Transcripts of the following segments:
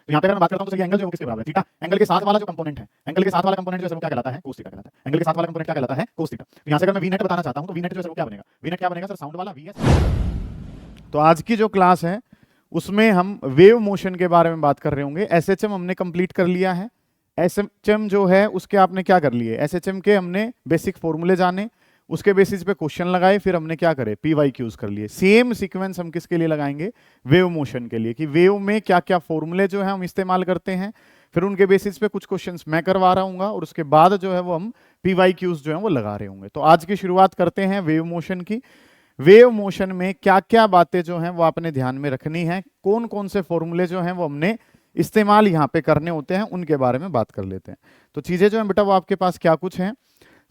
तो यहाँ पे अगर मैं बात करता हूँ तो ये एंगल जो है किसके बराबर है, थीटा। एंगल के साथ वाला जो कंपोनेंट है, एंगल के साथ वाला कंपोनेंट जो है वो क्या कहलाता है, कोस थीटा कहलाता है। एंगल के साथ वाला कंपोनेंट क्या कहलाता है, कोस थीटा। तो यहाँ से अगर मैं वी नेट बताना चाहता हूँ तो वी नेट जो है वो क्या बनेगा, वी नेट क्या बनेगा सर, साउंड वाला वी एस। तो आज की जो क्लास है उसमें हम वेव मोशन के बारे में बात कर रहे होंगे। एसएचएम हमने कंप्लीट कर लिया है। एसएचएम जो है उसके आपने क्या कर लिए, एसएचएम के हमने बेसिक फॉर्मूले जाने, उसके बेसिस पे क्वेश्चन लगाए, फिर हमने क्या करे, पीवाईक्यूज कर लिए। सेम सीक्वेंस हम किसके लिए लगाएंगे, वेव मोशन के लिए, कि वेव में क्या क्या फॉर्मूले जो है हम इस्तेमाल करते हैं, फिर उनके बेसिस पे कुछ क्वेश्चंस मैं करवा रहा हूँ और उसके बाद जो है वो हम पीवाईक्यूज जो है वो लगा रहे होंगे। तो आज की शुरुआत करते हैं वेव मोशन की। वेव मोशन में क्या क्या बातें जो हैं वो आपने ध्यान में रखनी है, कौन कौन से फॉर्मूले जो हैं वो हमने इस्तेमाल यहाँ पे करने होते हैं, उनके बारे में बात कर लेते हैं। तो चीजें जो है बेटा वो आपके पास क्या कुछ हैं।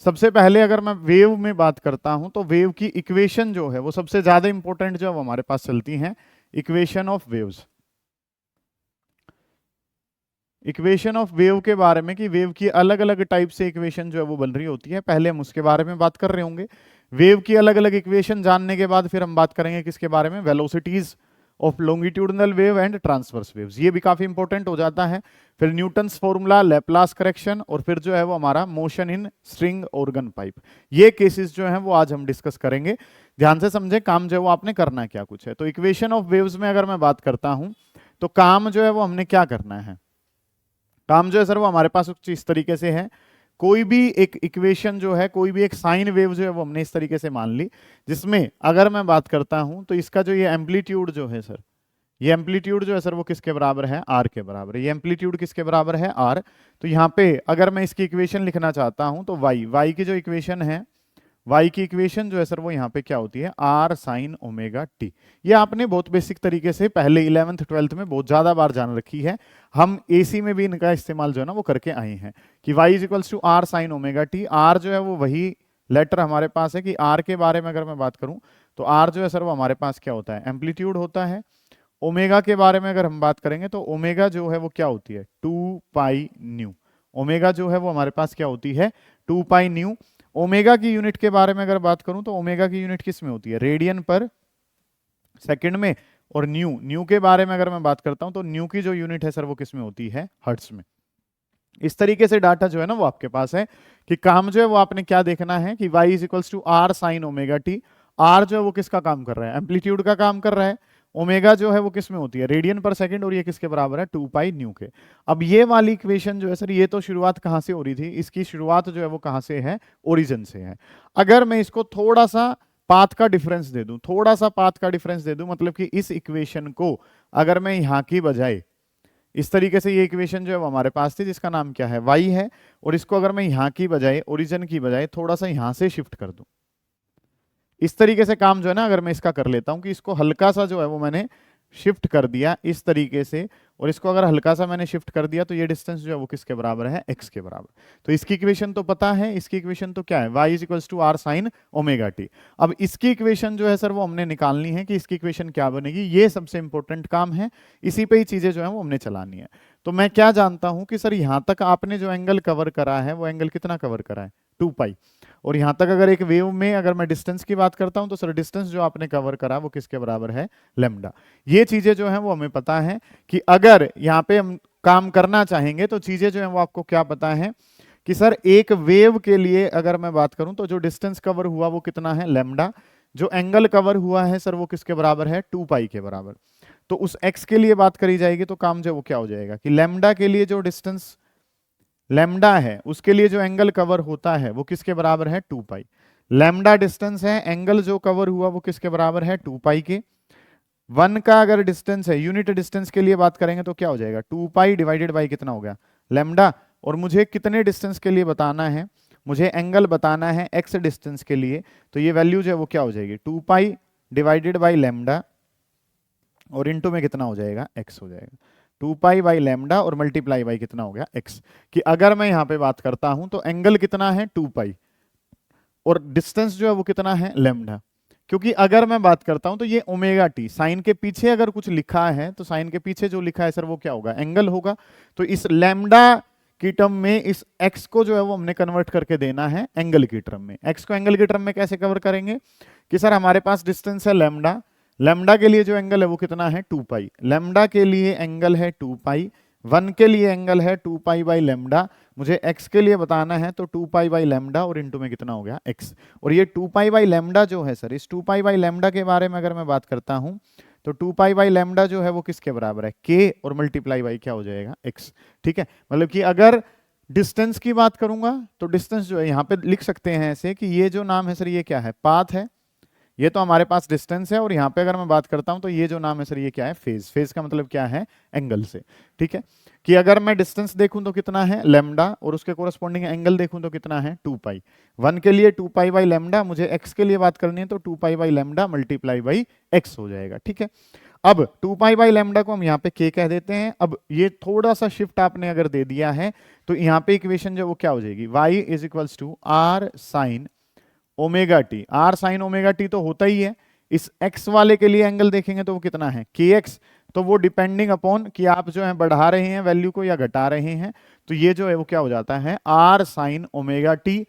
सबसे पहले अगर मैं वेव में बात करता हूं तो वेव की इक्वेशन जो है वो सबसे ज्यादा इंपॉर्टेंट जो है वो हमारे पास चलती हैं, equation of waves. Equation of wave के बारे में कि वेव की अलग अलग टाइप से इक्वेशन जो है वो बन रही होती है, पहले हम उसके बारे में बात कर रहे होंगे। वेव की अलग अलग इक्वेशन जानने के बाद फिर हम बात करेंगे किसके बारे में, velocities of longitudinal wave and transverse waves, ये भी काफी इंपॉर्टेंट हो जाता है। फिर न्यूटन्स फॉर्मूला, लैप्लास करेक्शन, और फिर जो है वो हमारा motion in string organ pipe. ये केसेस जो हैं वो आज हम डिस्कस करेंगे। ध्यान से समझे काम जो है वो आपने करना क्या कुछ है। तो इक्वेशन ऑफ वेव्स में अगर मैं बात करता हूं तो काम जो है वो हमने क्या करना है, काम जो है सर वो हमारे पास कुछ इस तरीके से है। कोई भी एक इक्वेशन जो है, कोई भी एक साइन वेव जो है वो हमने इस तरीके से मान ली, जिसमें अगर मैं बात करता हूं तो इसका जो ये एम्पलीट्यूड जो है सर, ये एम्पलीट्यूड जो है सर वो किसके बराबर है, आर के बराबर है। ये एम्पलीट्यूड किसके बराबर है, आर। तो यहाँ पे अगर मैं इसकी इक्वेशन लिखना चाहता हूं तो वाई की जो इक्वेशन है, y की इक्वेशन जो है सर वो यहाँ पे क्या होती है, आर साइन ओमेगा टी। ये आपने बहुत बेसिक तरीके से पहले 11th 12th में बहुत ज्यादा बार जान रखी है। हम एसी में भी इनका इस्तेमाल जो है ना वो करके आए हैं कि y is equals to are sine omega t. R जो है वो वही लेटर हमारे पास है कि आर के बारे में अगर मैं बात करूं तो आर जो है सर वो हमारे पास क्या होता है, एम्पलीट्यूड होता है। ओमेगा के बारे में अगर हम बात करेंगे तो ओमेगा जो है वो क्या होती है, 2 पाई न्यू। ओमेगा जो है वो हमारे पास क्या होती है, 2 पाई न्यू। ओमेगा की यूनिट के बारे में अगर बात करूं तो ओमेगा की यूनिट किस में होती है, रेडियन पर सेकंड में। और न्यू के बारे में अगर मैं बात करता हूं तो न्यू की जो यूनिट है सर वो किस में होती है, हर्ट्ज में। इस तरीके से डाटा जो है ना वो आपके पास है कि काम जो है वो आपने क्या देखना है कि y is equals to are sine omega t. R जो है वो किसका काम कर रहा है, एम्पलीट्यूड का काम कर रहा है। ओमेगा जो है वो किस में होती है, रेडियन पर सेकंड, और ये किसके बराबर है, 2 पाई न्यू के। अब ये वाली इक्वेशन जो है सर, ये तो शुरुआत कहां से हो रही थी, इसकी शुरुआत जो है वो कहां से है, ओरिजिन से है। अगर मैं इसको थोड़ा सा पाथ का डिफरेंस दे दूं, थोड़ा सा पाथ का डिफरेंस दे दूं, मतलब कि इस इक्वेशन को अगर मैं यहां की बजाय इस तरीके से, ये इक्वेशन जो है वो हमारे पास थी जिसका नाम क्या है, y है, और इसको अगर मैं यहां की बजाय, ओरिजिन की बजाय थोड़ा सा यहां से शिफ्ट कर दूं, इस तरीके से काम जो है ना अगर मैं इसका कर लेता हूं कि इसको हल्का सा जो है वो मैंने शिफ्ट कर दिया इस तरीके से, और इसको अगर हल्का सा मैंने शिफ्ट कर दिया तो ये डिस्टेंस जो है वो किसके बराबर है, x के बराबर। तो इसकी इक्वेशन तो पता है, इसकी इक्वेशन तो क्या है, y is equals to are sine omega t. अब इसकी इक्वेशन जो है सर वो हमने निकालनी है कि इसकी इक्वेशन क्या बनेगी, ये सबसे इंपॉर्टेंट काम है। इसी पे ही चीजें जो है वो हमने चलानी है। तो मैं क्या जानता हूं कि सर यहां तक आपने जो एंगल कवर करा है वो एंगल कितना कवर करा है, 2 पाई। और यहां तक अगर एक वेव में अगर मैं डिस्टेंस की बात करता हूं तो सर डिस्टेंस जो आपने कवर करा वो किसके बराबर है, लेमडा। ये चीजें जो है वो हमें पता है कि अगर यहाँ पे हम काम करना चाहेंगे तो चीजें जो है वो आपको क्या पता है कि सर एक वेव के लिए अगर मैं बात करूं तो जो डिस्टेंस कवर हुआ वो कितना है, लेमडा। जो एंगल कवर हुआ है सर वो किसके बराबर है, 2 पाई के बराबर। तो उस x के लिए बात करी जाएगी तो काम जो वो क्या हो जाएगा कि लेमडा के लिए जो डिस्टेंस लेमडा है उसके लिए जो एंगल कवर होता है वो किसके बराबर है, 2 पाई। लेमडा डिस्टेंस है, एंगल जो कवर हुआ वो किसके बराबर है, 2 पाई के। 1 का अगर डिस्टेंस है, यूनिट डिस्टेंस के लिए बात करेंगे तो क्या हो जाएगा, 2 पाई डिवाइडेड बाई कितना हो गया, लेमडा। और मुझे कितने डिस्टेंस के लिए बताना है, मुझे एंगल बताना है x डिस्टेंस के लिए, तो ये वैल्यू जो है वो क्या हो जाएगी, 2 पाई डिवाइडेड बाई लेमडा, और इनटू में कितना हो जाएगा, x हो जाएगा। 2 पाई बाई लेमडा और मल्टीप्लाई बाई कितना हो गया, x। कि अगर मैं यहां पे बात करता हूं तो एंगल कितना है, 2 पाई, और डिस्टेंस जो है वो कितना है, लेमडा। क्योंकि अगर मैं बात करता हूं तो ये ओमेगा टी, साइन के पीछे अगर कुछ लिखा है तो साइन के पीछे जो लिखा है सर वो क्या होगा, एंगल होगा। तो इस लेमडा की टर्म में इस x को जो है वो हमने कन्वर्ट करके देना है एंगल की टर्म में। x को एंगल की टर्म में कैसे कवर करेंगे कि सर हमारे पास डिस्टेंस है लेमडा, लेमडा के लिए जो एंगल है वो कितना है, 2 पाई। लेमडा के लिए एंगल है 2 पाई, 1 के लिए एंगल है 2 पाई बाई लेमडा, मुझे x के लिए बताना है तो 2 पाई बाई लेमडा और इनटू में कितना हो गया x। और ये 2 पाई बाई लेमडा जो है सर, इस 2 पाई बाई लेमडा के बारे में अगर मैं बात करता हूं तो 2 पाई बाई लेमडा जो है वो किसके बराबर है, k और मल्टीप्लाई बाई क्या हो जाएगा x। ठीक है, मतलब कि अगर डिस्टेंस की बात करूंगा तो डिस्टेंस जो है यहाँ पे लिख सकते हैं ऐसे कि ये जो नाम है सर ये क्या है, पाथ है, ये तो हमारे पास डिस्टेंस है, और यहाँ पे अगर मैं बात करता हूं तो ये जो नाम है सर ये क्या है, फेज। फेज का मतलब क्या है, एंगल से। ठीक है, कि अगर मैं डिस्टेंस देखूं तो कितना है लेमडा, और उसके कोरस्पॉन्डिंग एंगल देखूं तो कितना है 2 पाई। 1 के लिए 2 पाई बाई लेमडा, मुझे x के लिए बात करनी है तो 2 pi by lambda multiply by x हो जाएगा। ठीक है, अब 2 पाई बाई लेमडा को हम यहाँ पे k कह देते हैं। अब ये थोड़ा सा शिफ्ट आपने अगर दे दिया है तो यहाँ पे इक्वेशन जो वो क्या हो जाएगी, y is equals to are sine omega t. R sine omega t तो होता ही है, इस x वाले के लिए एंगल देखेंगे तो वो कितना है, kx। तो वो डिपेंडिंग अपॉन कि आप जो है बढ़ा रहे हैं वैल्यू को या घटा रहे हैं, तो ये जो है वो क्या हो जाता है, r sine omega t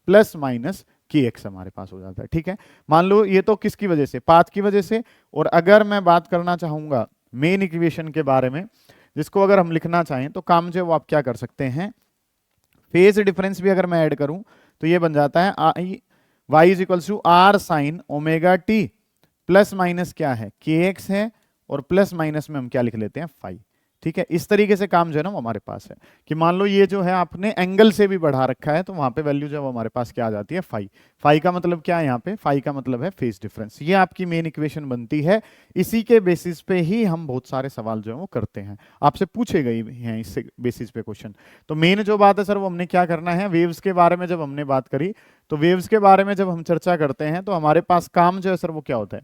plus minus kx हमारे पास हो जाता है। ठीक है, मान लो ये तो किसकी वजह से, पाथ की वजह से। और अगर मैं बात करना चाहूंगा मेन इक्वेशन के बारे में, जिसको अगर हम लिखना चाहें तो काम जो है वो आप क्या कर सकते हैं, फेज डिफरेंस भी अगर मैं ऐड करूं तो ये बन जाता है आई y is equals to are sine omega t plus minus क्या है, kx है, और प्लस माइनस में हम क्या लिख लेते हैं, फाई। ठीक है, इस तरीके से काम जो है ना वो हमारे पास है कि मान लो ये जो है आपने एंगल से भी बढ़ा रखा है तो वहां पे वैल्यू जो है वो हमारे पास क्या आ जाती है, फाई। फाई का मतलब क्या है यहाँ पे, फाई का मतलब है फेज डिफरेंस। ये आपकी मेन इक्वेशन बनती है। इसी के बेसिस पे ही हम बहुत सारे सवाल जो है वो करते हैं, आपसे पूछे गए हैं इससे बेसिस पे क्वेश्चन। तो मेन जो बात है सर वो हमने क्या करना है, वेव्स के बारे में जब हमने बात करी तो वेव्स के बारे में जब हम चर्चा करते हैं तो हमारे पास काम जो है सर वो क्या होता है,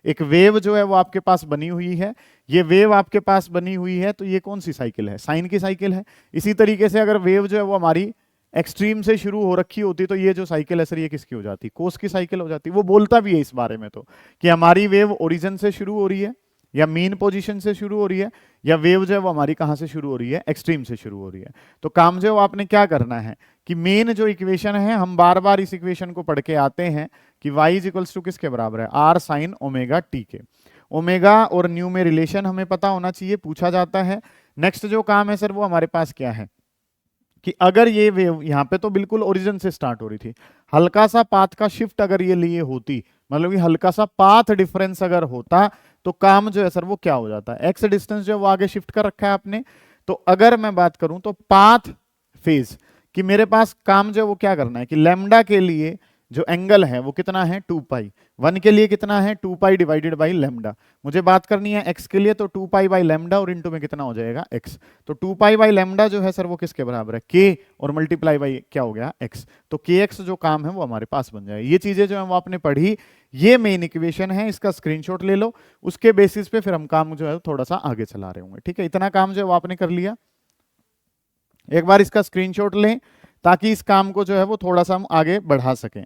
एक वेव जो है वो आपके पास बनी हुई है, ये वेव आपके पास बनी हुई है तो ये कौन सी साइकिल है, साइन की साइकिल है। इसी तरीके से अगर वेव जो है वो हमारी एक्सट्रीम से शुरू हो रखी होती तो ये जो साइकिल है सर ये किसकी हो जाती, कोस की साइकिल हो जाती। वो बोलता भी है इस बारे में तो कि हमारी वेव ओरिजिन से शुरू हो रही है या मीन पोजीशन से शुरू हो रही है, या वेव जो है वो हमारी कहां से शुरू हो रही है, एक्सट्रीम से शुरू हो रही है। तो काम जो है वो आपने क्या करना है कि मेन जो इक्वेशन है, हम बार बार इस इक्वेशन को पढ़ के आते हैं कि y इज इक्वल्स टू किसके बराबर है, आर साइन ओमेगा टी के। ओमेगा और न्यू में रिलेशन हमें पता होना चाहिए, पूछा जाता है। नेक्स्ट जो काम है सर वो हमारे पास क्या है कि अगर ये वेव यहाँ पे तो बिल्कुल ओरिजिन से स्टार्ट हो रही थी, हल्का सा पाथ का शिफ्ट अगर ये लिए होती, मतलब कि हल्का सा पाथ डिफरेंस अगर होता तो काम जो है सर वो क्या हो जाता है, एक्स डिस्टेंस जो है वो आगे शिफ्ट कर रखा है आपने। तो अगर मैं बात करूं तो पाथ फेज कि मेरे पास काम जो है वो क्या करना है कि लेमडा के लिए जो एंगल है वो कितना है 2 पाई, 1 के लिए कितना है 2 पाई डिवाइडेड बाई लेमडा। मुझे बात करनी है x के लिए तो 2 पाई बाई लेमडा और इनटू में कितना हो जाएगा x। तो 2 पाई बाई लेमडा जो है सर वो किसके बराबर है, k, और मल्टीप्लाई बाई क्या हो गया x। तो kx जो काम है वो हमारे पास बन जाएगा। ये चीजें जो है वो आपने पढ़ी, ये मेन इक्वेशन है, इसका स्क्रीनशॉट ले लो, उसके बेसिस पे फिर हम काम जो है थोड़ा सा आगे चला रहे होंगे। ठीक है, इतना काम जो है वो आपने कर लिया, एक बार इसका स्क्रीनशॉट लें ताकि इस काम को जो है वो थोड़ा सा हम आगे बढ़ा सकें।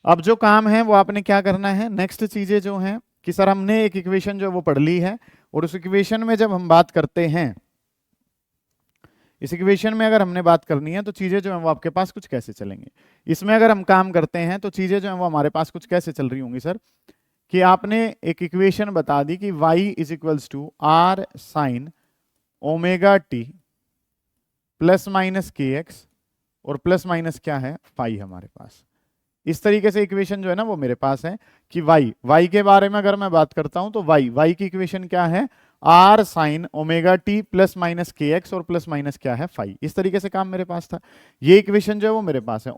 अब जो काम है वो आपने क्या करना है, नेक्स्ट चीजें जो हैं कि सर हमने एक इक्वेशन जो है वो पढ़ ली है, और उस इक्वेशन में जब हम बात करते हैं, इस इक्वेशन में अगर हमने बात करनी है तो चीजें जो है वो आपके पास कुछ कैसे चलेंगे। इसमें अगर हम काम करते हैं तो चीजें जो है वो हमारे पास कुछ कैसे चल रही होंगी सर, कि आपने एक इक्वेशन बता दी कि y is equals to are sine omega t plus minus k x, और प्लस माइनस क्या है, फाई हमारे पास। इस तरीके से इक्वेशन जो है ना वो मेरे पास है कि y के बारे में अगर मैं बात करता हूं तो y की इक्वेशन क्या है, r sine omega t plus minus k x, और प्लस माइनस क्या है, फाई। इस तरीके से काम मेरे पास था। ये इक्वेशन जो है वो मेरे पास है।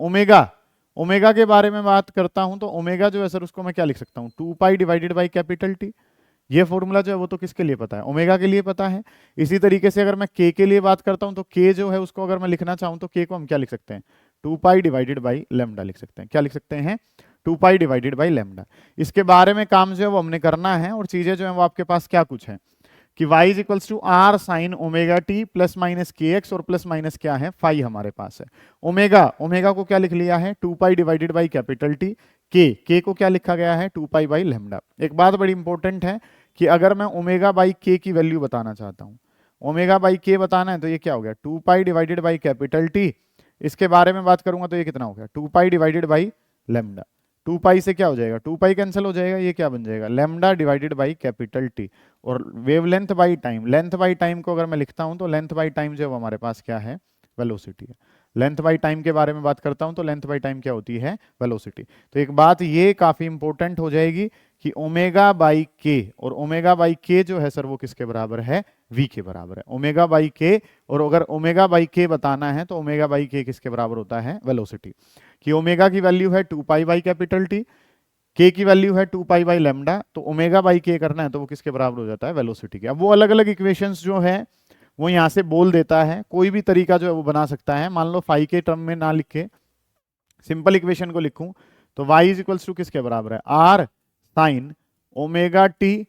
ओमेगा के बारे में बात करता हूं तो ओमेगा जो है सर उसको मैं क्या लिख सकता हूं, 2 pi divided by capital T. ये फॉर्मूला जो है वो तो किसके लिए पता है, ओमेगा के लिए पता है। इसी तरीके से अगर मैं के लिए बात करता हूं तो के जो है उसको अगर मैं लिखना चाहूं तो के को हम क्या लिख सकते हैं, 2 पाई डिवाइडेड बाई लेमडा लिख सकते हैं। क्या लिख सकते हैं, 2 पाई डिवाइडेड बाई लेमडा। इसके बारे में काम जो है वो हमने करना है, और चीजें जो है वो आपके पास क्या कुछ है कि y is equals to are sine omega t plus minus k x, और प्लस माइनस क्या है, फाई हमारे पास है। ओमेगा को क्या लिख लिया है, 2 pi divided by capital T. के को क्या लिखा गया है, 2 पाई बाई लेमडा। एक बात बड़ी इंपॉर्टेंट है कि अगर मैं ओमेगा बाई के की वैल्यू बताना चाहता हूं, ओमेगा बाई के बताना है तो ये क्या हो गया, 2 pi divided by capital T. इसके बारे में बात करूंगा तो ये कितना हो गया, 2 पाई डिवाइडेड बाई लेमडा। 2 पाई से क्या हो जाएगा, 2 पाई कैंसिल हो जाएगा, ये क्या बन जाएगा, lambda divided by capital T. और wavelength by time, length by time को अगर मैं लिखता हूं तो लेंथ बाई टाइम जो हमारे पास क्या है, वेलोसिटी है। लेंथ बाई टाइम के बारे में बात करता हूं तो लेंथ बाई टाइम क्या होती है, वेलोसिटी। तो एक बात ये काफी इंपॉर्टेंट हो जाएगी कि ओमेगा बाई के, और ओमेगा बाई के जो है सर वो किसके बराबर है, वी के बराबर है, ओमेगा बाई के। और अगर ओमेगा बाई के बताना है तो ओमेगा बाई के किसके बराबर होता है, वेलोसिटी। कि ओमेगा की वैल्यू है 2 पाई बाई कैपिटल टी, के की वैल्यू है 2 पाई बाई लेमडा, तो ओमेगा बाई के करना है तो वो किसके बराबर हो जाता है, वेलोसिटी के। अब वो अलग अलग इक्वेशंस जो है वो यहां से बोल देता है, कोई भी तरीका जो है वो बना सकता है। मान लो फाई के टर्म में ना लिख के सिंपल इक्वेशन को लिखूं तो y इज इक्वल्स टू किसके बराबर है, r साइन ओमेगा टी,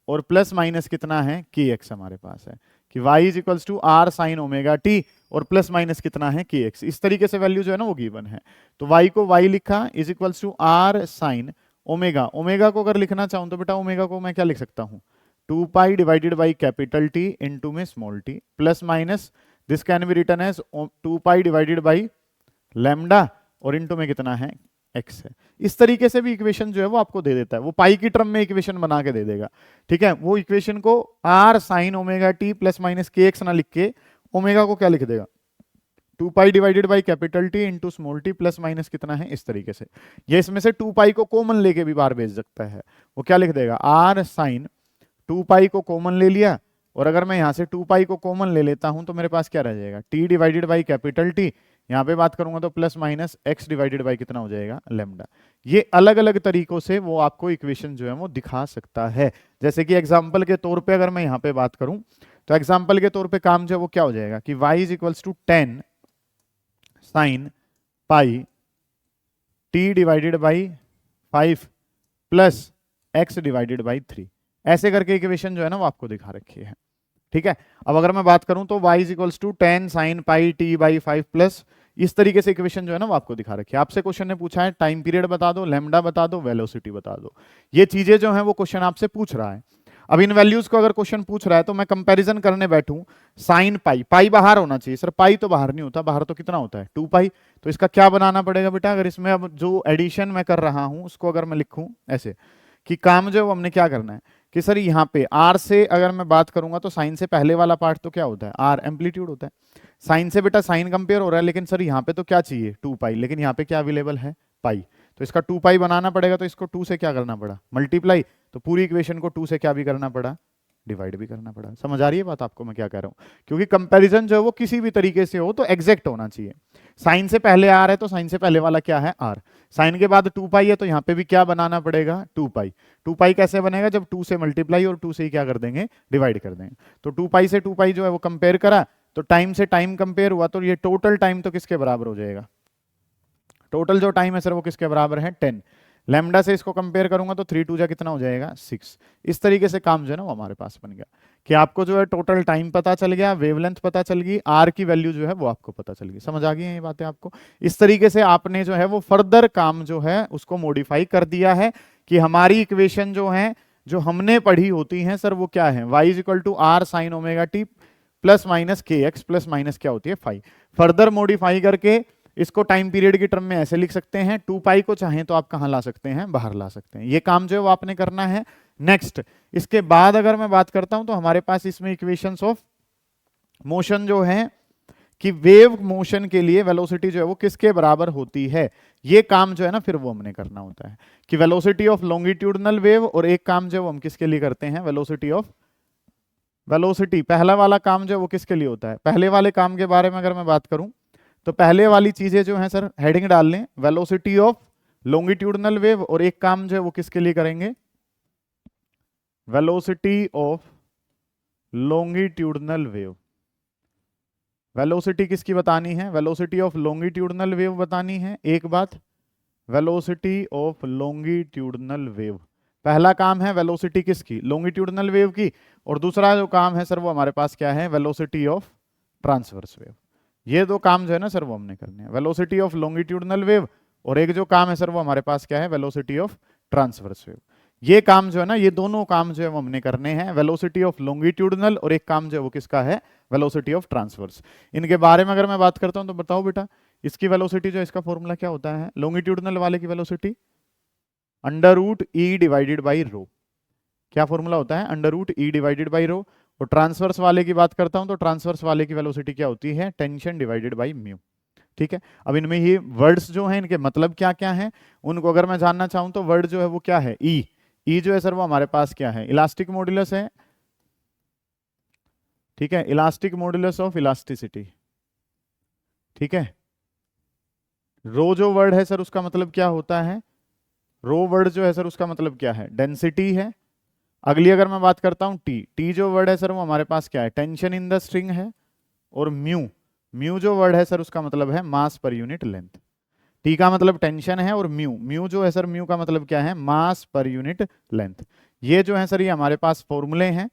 और प्लस माइनस कितना है, के एक्स हमारे पास है, कि y is equals to r sine omega t और प्लस माइनस कितना है, के एक्स। इस तरीके से वैल्यू जो है ना वो गिवन है, तो y को y लिखा is equals to r sine omega. Omega को अगर लिखना चाहूं तो बेटा ओमेगा को मैं क्या लिख सकता हूं, 2 pi divided by capital T into में small T, plus minus this can be written as 2 pi divided by lambda, और इंटू में कितना है, एक्स है। इस तरीके से भी इक्वेशन जो है वो आपको दे देता है, वो पाई की टर्म में इक्वेशन बना के दे देगा। ठीक है, वो इक्वेशन को r sine omega t plus minus k x ना लिख के ओमेगा को क्या लिख देगा, 2 pi divided by capital T into small T plus minus कितना है, इस तरीके से। ये इसमें से 2 पाई को कॉमन लेके भी बाहर भेज सकता है, वो क्या लिख देगा, आर साइन 2 पाई को कॉमन ले लिया, और अगर मैं यहां से 2 पाई को कॉमन ले लेता हूं तो मेरे पास क्या रह जाएगा, T divided by capital T, यहां पे बात करूंगा तो plus minus x divided by कितना हो जाएगा, लेमडा। ये अलग अलग तरीकों से वो आपको इक्वेशन जो है वो दिखा सकता है। जैसे कि एग्जांपल के तौर पे अगर मैं यहां पे बात करूं तो एग्जांपल के तौर पे काम जो है वो क्या हो जाएगा कि y is equals to 10 sine pi t divided by 5 plus x divided by 3, ऐसे करके इक्वेशन जो है ना वो आपको दिखा रखी है। ठीक है, अब अगर मैं बात करूं तो y is equals to 10 sine pi t by 5 plus, इस तरीके से इक्वेशन जो है ना वो आपको दिखा रखी है। आपसे क्वेश्चन ने पूछा है टाइम पीरियड बता दो, लैम्डा बता दो, वेलोसिटी बता दो, ये चीजें जो है वो क्वेश्चन आपसे पूछ रहा है। अब इन वैल्यूज को अगर क्वेश्चन पूछ रहा है तो मैं कंपैरिजन करने बैठूं, साइन पाई, पाई बाहर होना चाहिए सर, पाई तो बाहर नहीं होता, बाहर तो कितना होता है 2 पाई, तो इसका क्या बनाना पड़ेगा बेटा, अगर इसमें अब जो एडिशन मैं कर रहा हूं उसको अगर मैं लिखूं ऐसे कि काम जो है वो हमने क्या करना है कि सर यहाँ पे r से अगर मैं बात करूंगा तो साइन से पहले वाला पार्ट तो क्या होता है, r एम्पलीट्यूड होता है, साइन से बेटा साइन कंपेयर हो रहा है, लेकिन सर यहाँ पे तो क्या चाहिए 2 पाई, लेकिन यहाँ पे क्या अवेलेबल है, पाई, तो इसका 2 पाई बनाना पड़ेगा, तो इसको 2 से क्या करना पड़ा, मल्टीप्लाई, तो पूरी इक्वेशन को 2 से क्या भी करना पड़ा, डिवाइड भी करना पड़ा। समझ आ रही है बात आपको मैं क्या कह रहा हूँ, क्योंकि कंपैरिजन जो है वो किसी भी तरीके से हो तो एग्जैक्ट होना चाहिए। साइन से पहले r है तो साइन से पहले वाला क्या है, r, साइन के बाद 2 पाई है तो यहाँ पे भी क्या बनाना पड़ेगा, 2 पाई। 2 पाई कैसे बनेगा, जब 2 से मल्टीप्लाई और 2 से ही क्या कर देंगे, डिवाइड कर देंगे। तो 2 पाई से 2 पाई जो है वो कंपेयर करा, तो टाइम से टाइम कंपेयर हुआ, तो ये टोटल टाइम तो किसके बराबर हो जाएगा, टोटल जो टाइम है सर वो किसके बराबर है, 10। लैम्डा से इसको कंपेयर करूंगा तो 3 2 जा कितना हो जाएगा, 6। इस तरीके से काम जो है ना वो हमारे पास बन गया कि आपको जो है टोटल टाइम पता चल गया, वेवलेंथ पता चल गई, आर की वैल्यू जो है वो आपको पता चल गई। समझ आ गई है ये बातें आपको। इस तरीके से आपने जो है वो फर्दर काम जो है उसको मॉडिफाई कर दिया है कि हमारी इक्वेशन जो है जो हमने पढ़ी होती हैं सर वो क्या है, y is equal to are sine omega t plus minus k x plus minus क्या होती है, फाइव। फर्दर मॉडिफाई करके इसको टाइम पीरियड की टर्म में ऐसे लिख सकते हैं, 2 पाई को चाहें तो आप कहां ला सकते हैं, बाहर ला सकते हैं। ये काम जो है वो आपने करना है। नेक्स्ट, इसके बाद अगर मैं बात करता हूं तो हमारे पास इसमें इक्वेशंस ऑफ मोशन जो है कि वेव मोशन के लिए वेलोसिटी जो है वो किसके बराबर होती है, ये काम जो है ना फिर वो हमने करना होता है कि वेलोसिटी ऑफ लॉन्गिट्यूडनल वेव, और एक काम जो है वो हम किसके लिए करते हैं, वेलोसिटी ऑफ वेलोसिटी, पहला वाला काम जो है वो किसके लिए होता है। पहले वाले काम के बारे में अगर मैं बात करूं तो पहले वाली चीजें जो हैं सर हेडिंग डाल लें, वेलोसिटी ऑफ लॉन्गिट्यूडनल वेव, और एक काम जो है वो किसके लिए करेंगे, velocity of longitudinal wave. Velocity किसकी बतानी है, वेलोसिटी ऑफ लॉन्गिट्यूडनल वेव बतानी है। एक बात, वेलोसिटी ऑफ लॉन्गिट्यूडनल वेव, पहला काम है वेलोसिटी किसकी, लॉन्गिट्यूडनल वेव की, और दूसरा जो काम है सर वो हमारे पास क्या है, वेलोसिटी ऑफ ट्रांसवर्स वेव। ये दो काम जो है ना सर वो हमने करने हैं, वेलोसिटी ऑफ लॉन्गिट्यूडनल वेव, और एक जो काम है सर वो हमारे पास क्या है, वेलोसिटी ऑफ ट्रांसवर्स वेव। ये काम जो है ना, ये दोनों काम जो है वो हमने करने हैं, वेलोसिटी ऑफ लॉन्गिट्यूडनल और एक काम जो है वो किसका है, वेलोसिटी ऑफ ट्रांसवर्स। इनके बारे में अगर मैं बात करता हूं तो बताओ बेटा, इसकी वेलोसिटी जो है इसका फॉर्मूला क्या होता है, लॉन्गिट्यूडनल वाले की velocity under root E divided by rho. क्या फॉर्मूला होता है? Under root E divided by rho. और ट्रांसवर्स वाले की बात करता हूं तो ट्रांसवर्स वाले की वेलोसिटी क्या होती है? Tension divided by mu. ठीक है, अब इनमें ये वर्ड्स जो हैं इनके मतलब क्या क्या हैं उनको अगर मैं जानना चाहूं तो वर्ड जो है वो क्या है? ई। ई जो है सर वो हमारे पास क्या है? इलास्टिक मॉड्यूलस है। ठीक है, इलास्टिक मॉड्यूलस ऑफ इलास्टिसिटी। ठीक है, रो जो वर्ड है सर उसका मतलब क्या होता है? रो वर्ड जो है सर उसका मतलब क्या है? डेंसिटी है। अगली अगर मैं बात करता हूं टी, टी जो वर्ड है सर वो हमारे पास क्या है? टेंशन इन द स्ट्रिंग है। और म्यू, म्यू जो वर्ड है सर उसका मतलब है मास पर यूनिट लेंथ। टी का मतलब टेंशन है और म्यू, म्यू जो है सर म्यू का मतलब क्या है? मास पर यूनिट लेंथ। ये जो है सर ये हमारे पास फॉर्मूले हैं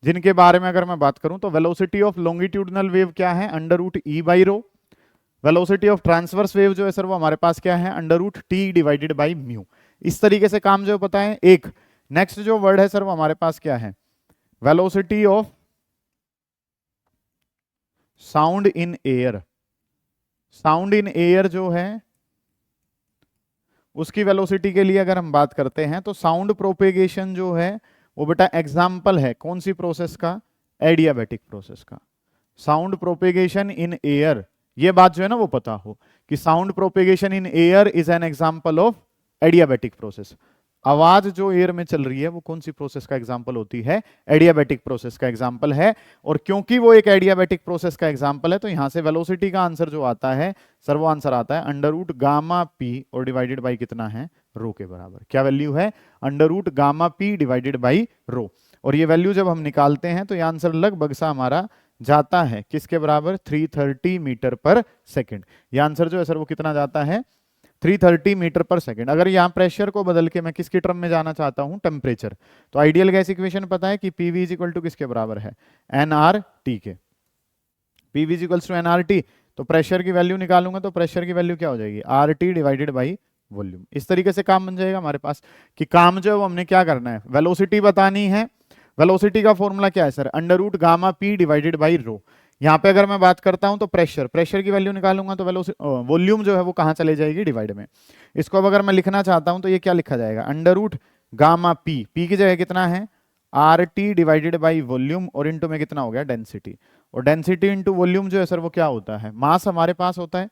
जिनके बारे में अगर मैं बात करूं तो वेलोसिटी ऑफ लॉन्गिट्यूडनल वेव क्या है? Under root E by rho. Velocity of transverse wave जो है सर वो हमारे पास क्या है? Under root T divided by mu. इस तरीके से काम जो पता है। एक नेक्स्ट जो वर्ड है सर वो हमारे पास क्या है? Velocity of sound in air. Sound in air जो है उसकी वेलोसिटी के लिए अगर हम बात करते हैं तो साउंड प्रोपेगेशन जो है वो बेटा एग्जाम्पल है कौन सी प्रोसेस का? एडियाबैटिक प्रोसेस का। साउंड प्रोपेगेशन इन एयर, ये बात जो है ना वो पता हो कि sound propagation in air is an example of adiabatic process. आवाज जो एयर में चल रही है वो कौन सी प्रोसेस का एग्जांपल होती है? एडियाबैटिक प्रोसेस का एग्जांपल है। और क्योंकि वो एक एडियाबैटिक प्रोसेस का एग्जांपल है तो यहां से वेलोसिटी का आंसर जो आता है सर वो आंसर आता है अंडर रूट गामा पी और डिवाइडेड बाई कितना है? रो के बराबर। क्या वैल्यू है? Under root gamma P divided by rho. और ये वैल्यू जब हम निकालते हैं तो ये आंसर लगभग सा हमारा जाता है किसके बराबर? 330 मीटर पर सेकेंड। ये आंसर जो है सर वो कितना जाता है? 330 मीटर पर सेकेंड। अगर यहाँ प्रेशर को बदल के मैं किसकी टर्म में जाना चाहता हूँ? टेम्परेचर, तो आइडियल गैस इक्वेशन पता है कि पीवी इज इक्वल टू किसके बराबर है? एनआरटी के। PV is equal to nRT, तो प्रेशर की वैल्यू निकालूंगा तो प्रेशर की वैल्यू क्या हो जाएगी? RT divided by volume. इस तरीके से काम बन जाएगा हमारे पास कि काम जो है वो हमने क्या करना है? वेलोसिटी बतानी है। वेलोसिटी का फॉर्मूला क्या है sir? Under root gamma P divided by rho. यहाँ पे अगर मैं बात करता हूं तो प्रेशर, प्रेशर की वैल्यू निकालूंगा तो वॉल्यूम जो है वो कहां चले जाएगी? डिवाइड में। इसको अब अगर मैं लिखना चाहता हूं तो ये क्या लिखा जाएगा? Under root gamma P, P की जगह कितना है? R T divided by volume और इंटू में कितना हो गया? डेंसिटी। और डेंसिटी इंटू वॉल्यूम जो है सर वो क्या होता है? मास हमारे पास होता है।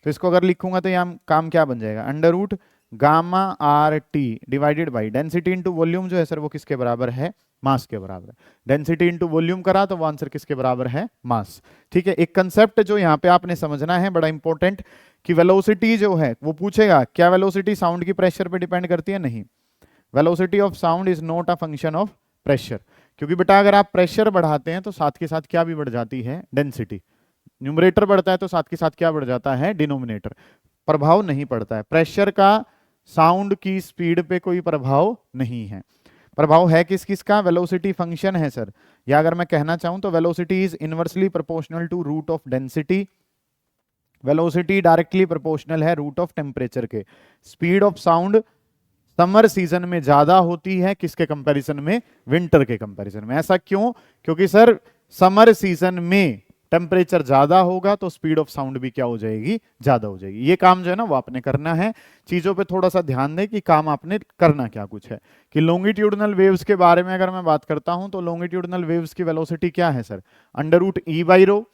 तो इसको अगर लिखूंगा तो यहाँ काम क्या बन जाएगा? Under root gamma R T divided by density into volume जो है सर वो किसके बराबर है? मास के बराबर है। डेंसिटी इंटू वॉल्यूम करा तो वो आंसर किसके बराबर है? मास। ठीक है, एक कंसेप्ट जो यहाँ पे आपने समझना है बड़ा इंपॉर्टेंट कि वेलोसिटी जो है वो पूछेगा क्या वेलोसिटी साउंड की प्रेशर पे डिपेंड करती है? नहीं, velocity of sound is not a function of pressure. क्योंकि बेटा अगर आप प्रेशर बढ़ाते हैं तो साथ के साथ क्या भी बढ़ जाती है? डेंसिटी। न्यूमरेटर बढ़ता है तो साथ के साथ क्या बढ़ जाता है? डिनोमिनेटर। प्रभाव नहीं पड़ता है प्रेशर का, साउंड की स्पीड पे कोई प्रभाव नहीं है। प्रभाव है किस किस का? वेलोसिटी फंक्शन है सर, या अगर मैं कहना चाहूं तो velocity is inversely proportional to root of density. Velocity directly proportional है रूट ऑफ टेम्परेचर के। Speed of sound summer season में ज्यादा होती है किसके कंपैरिजन में? विंटर के कंपैरिजन में। ऐसा क्यों? क्योंकि सर समर सीजन में टेम्परेचर ज्यादा होगा तो स्पीड ऑफ साउंड भी क्या हो जाएगी? ज्यादा हो जाएगी। ये काम जो है ना वो आपने करना है। चीजों पे थोड़ा सा ध्यान दें कि काम आपने करना क्या कुछ है। कि लॉन्गिट्यूडनल वेव्स के बारे में अगर मैं बात करता हूं तो लॉन्गिट्यूडनल वेव्स की वेलोसिटी क्या है sir? Under root E by rho.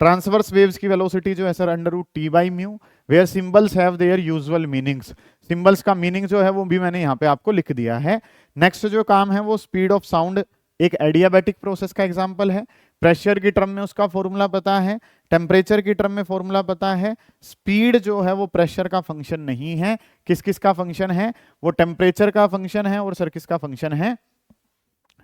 Transverse waves की वेलोसिटी जो है sir under root T by mu. Where symbols have their usual meanings. Symbols का मीनिंग जो है वो भी मैंने यहाँ पे आपको लिख दिया है। नेक्स्ट जो काम है वो स्पीड ऑफ साउंड एक एडियाबैटिक प्रोसेस का एग्जांपल है। प्रेशर की टर्म में उसका फॉर्मूला पता है, टेम्परेचर की टर्म में फॉर्मूला पता है। स्पीड जो है वो प्रेशर का फंक्शन नहीं है। किस किस का फंक्शन है? वो टेम्परेचर का फंक्शन है और सर किसका फंक्शन है?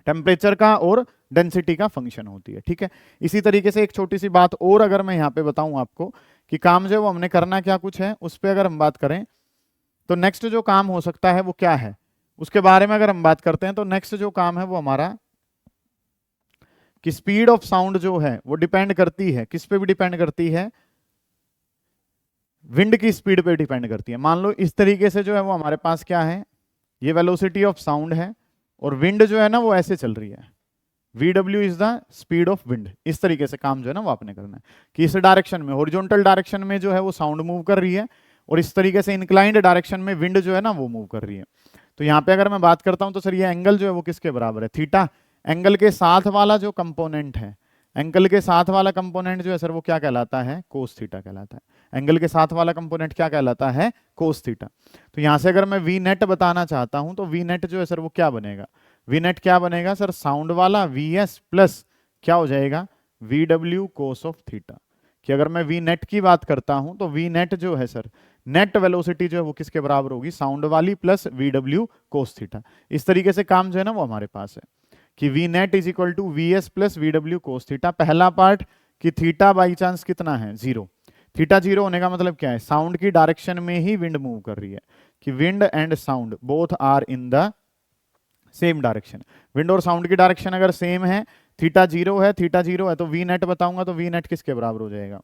टेम्परेचर का और डेंसिटी का फंक्शन होती है। ठीक है, इसी तरीके से एक छोटी सी बात और अगर मैं यहाँ पे बताऊं आपको कि काम जो है वो हमने करना क्या कुछ है, उस पर अगर हम बात करें तो नेक्स्ट जो काम हो सकता है वो क्या है उसके बारे में अगर हम बात करते हैं तो नेक्स्ट जो काम है वो हमारा कि स्पीड ऑफ साउंड जो है वो डिपेंड करती है किस पे भी डिपेंड करती है? विंड की स्पीड पे डिपेंड करती है। मान लो इस तरीके से जो है वो हमारे पास क्या है? ये वेलोसिटी ऑफ साउंड है और विंड जो है ना वो ऐसे चल रही है। VW is the speed of wind. इस तरीके से काम जो है ना वो आपने करना है कि इस डायरेक्शन में, हॉरिजॉन्टल डायरेक्शन में जो है वो साउंड मूव कर रही है और इस तरीके से इंक्लाइंड डायरेक्शन में विंड जो है ना वो मूव कर रही है। तो यहाँ पे अगर मैं बात करता हूं तो सर ये एंगल जो है वो किसके बराबर है, थीटा। एंगल के साथ वाला जो कंपोनेंट है, एंगल के साथ वाला कंपोनेंट जो है सर वो क्या कहलाता है, कोस थीटा कहलाता है। एंगल के साथ वाला कंपोनेंट क्या कहलाता है, कोस थीटा। तो यहां से अगर मैं वी नेट बताना चाहता हूं तो वी नेट जो है सर वो क्या बनेगा, वी नेट क्या बनेगा सर, साउंड वाला वी एस प्लस क्या हो जाएगा, we W cos of theta. कि अगर मैं वी नेट की बात करता हूं तो वी नेट जो है सर, नेट वेलोसिटी जो है वो किसके बराबर होगी, साउंड वाली plus V W cos theta. इस तरीके से काम जो है ना वो हमारे पास है कि V net is equal to V S plus V W cos theta. पहला पार्ट कि थीटा बाई चांस कितना है, जीरो। थीटा जीरो होने का मतलब क्या है, साउंड की डायरेक्शन में ही विंड मूव कर रही है, कि wind and sound both are in the same direction. Wind और साउंड की डायरेक्शन अगर सेम है, थीटा जीरो है, थीटा जीरो है, तो वी नेट बताऊंगा तो वी नेट किसके बराबर हो जाएगा,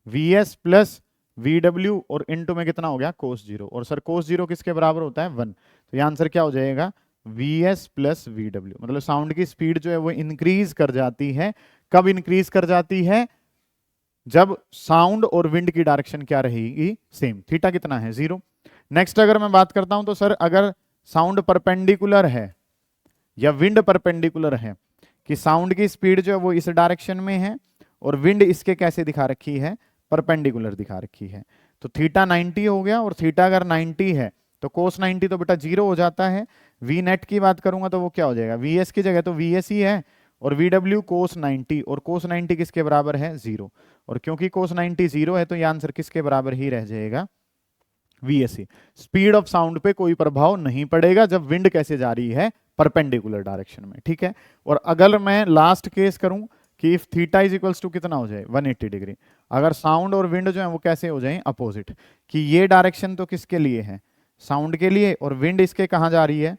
we S plus V W और इनटू में कितना हो गया, कोस जीरो। और सर कोस जीरो किसके बराबर होता है, वन। तो ये आंसर क्या हो जाएगा, we S plus V W. मतलब साउंड की स्पीड जो है वो इंक्रीज कर जाती है। कब इंक्रीज कर जाती है, जब साउंड और विंड की डायरेक्शन क्या रहेगी, सेम। थीटा कितना है, जीरो। नेक्स्ट अगर मैं बात करता हूं तो सर अगर साउंड परपेंडिकुलर है या विंड परपेंडिकुलर है, कि साउंड की स्पीड जो है वो इस डायरेक्शन में है और विंड इसके कैसे दिखा रखी है, परपेंडिकुलर दिखा रखी है। तो थीटा 90 हो गया, और थीटा अगर 90 है तो कोस 90 तो बेटा जीरो हो जाता है। वी नेट की बात करूंगा तो वो क्या हो जाएगा, वी एस की जगह तो वी एस ही है, और वी डब्ल्यू कोस 90, और कोस 90 किसके बराबर है, जीरो। और क्योंकि कोस 90 जीरो है तो ये आंसर किसके बराबर ही रह जाएगा, वीएससी। स्पीड ऑफ साउंड पे कोई प्रभाव नहीं पड़ेगा जब विंड कैसे जा रही है, परपेंडिकुलर डायरेक्शन में, ठीक है। और अगर मैं लास्ट केस करूं कि if theta is equals to कितना हो जाए, 180 डिग्री, अगर साउंड और विंड जो है वो कैसे हो जाए, अपोजिट। कि ये डायरेक्शन तो किसके लिए है, साउंड के लिए, और विंड इसके कहाँ जा रही है,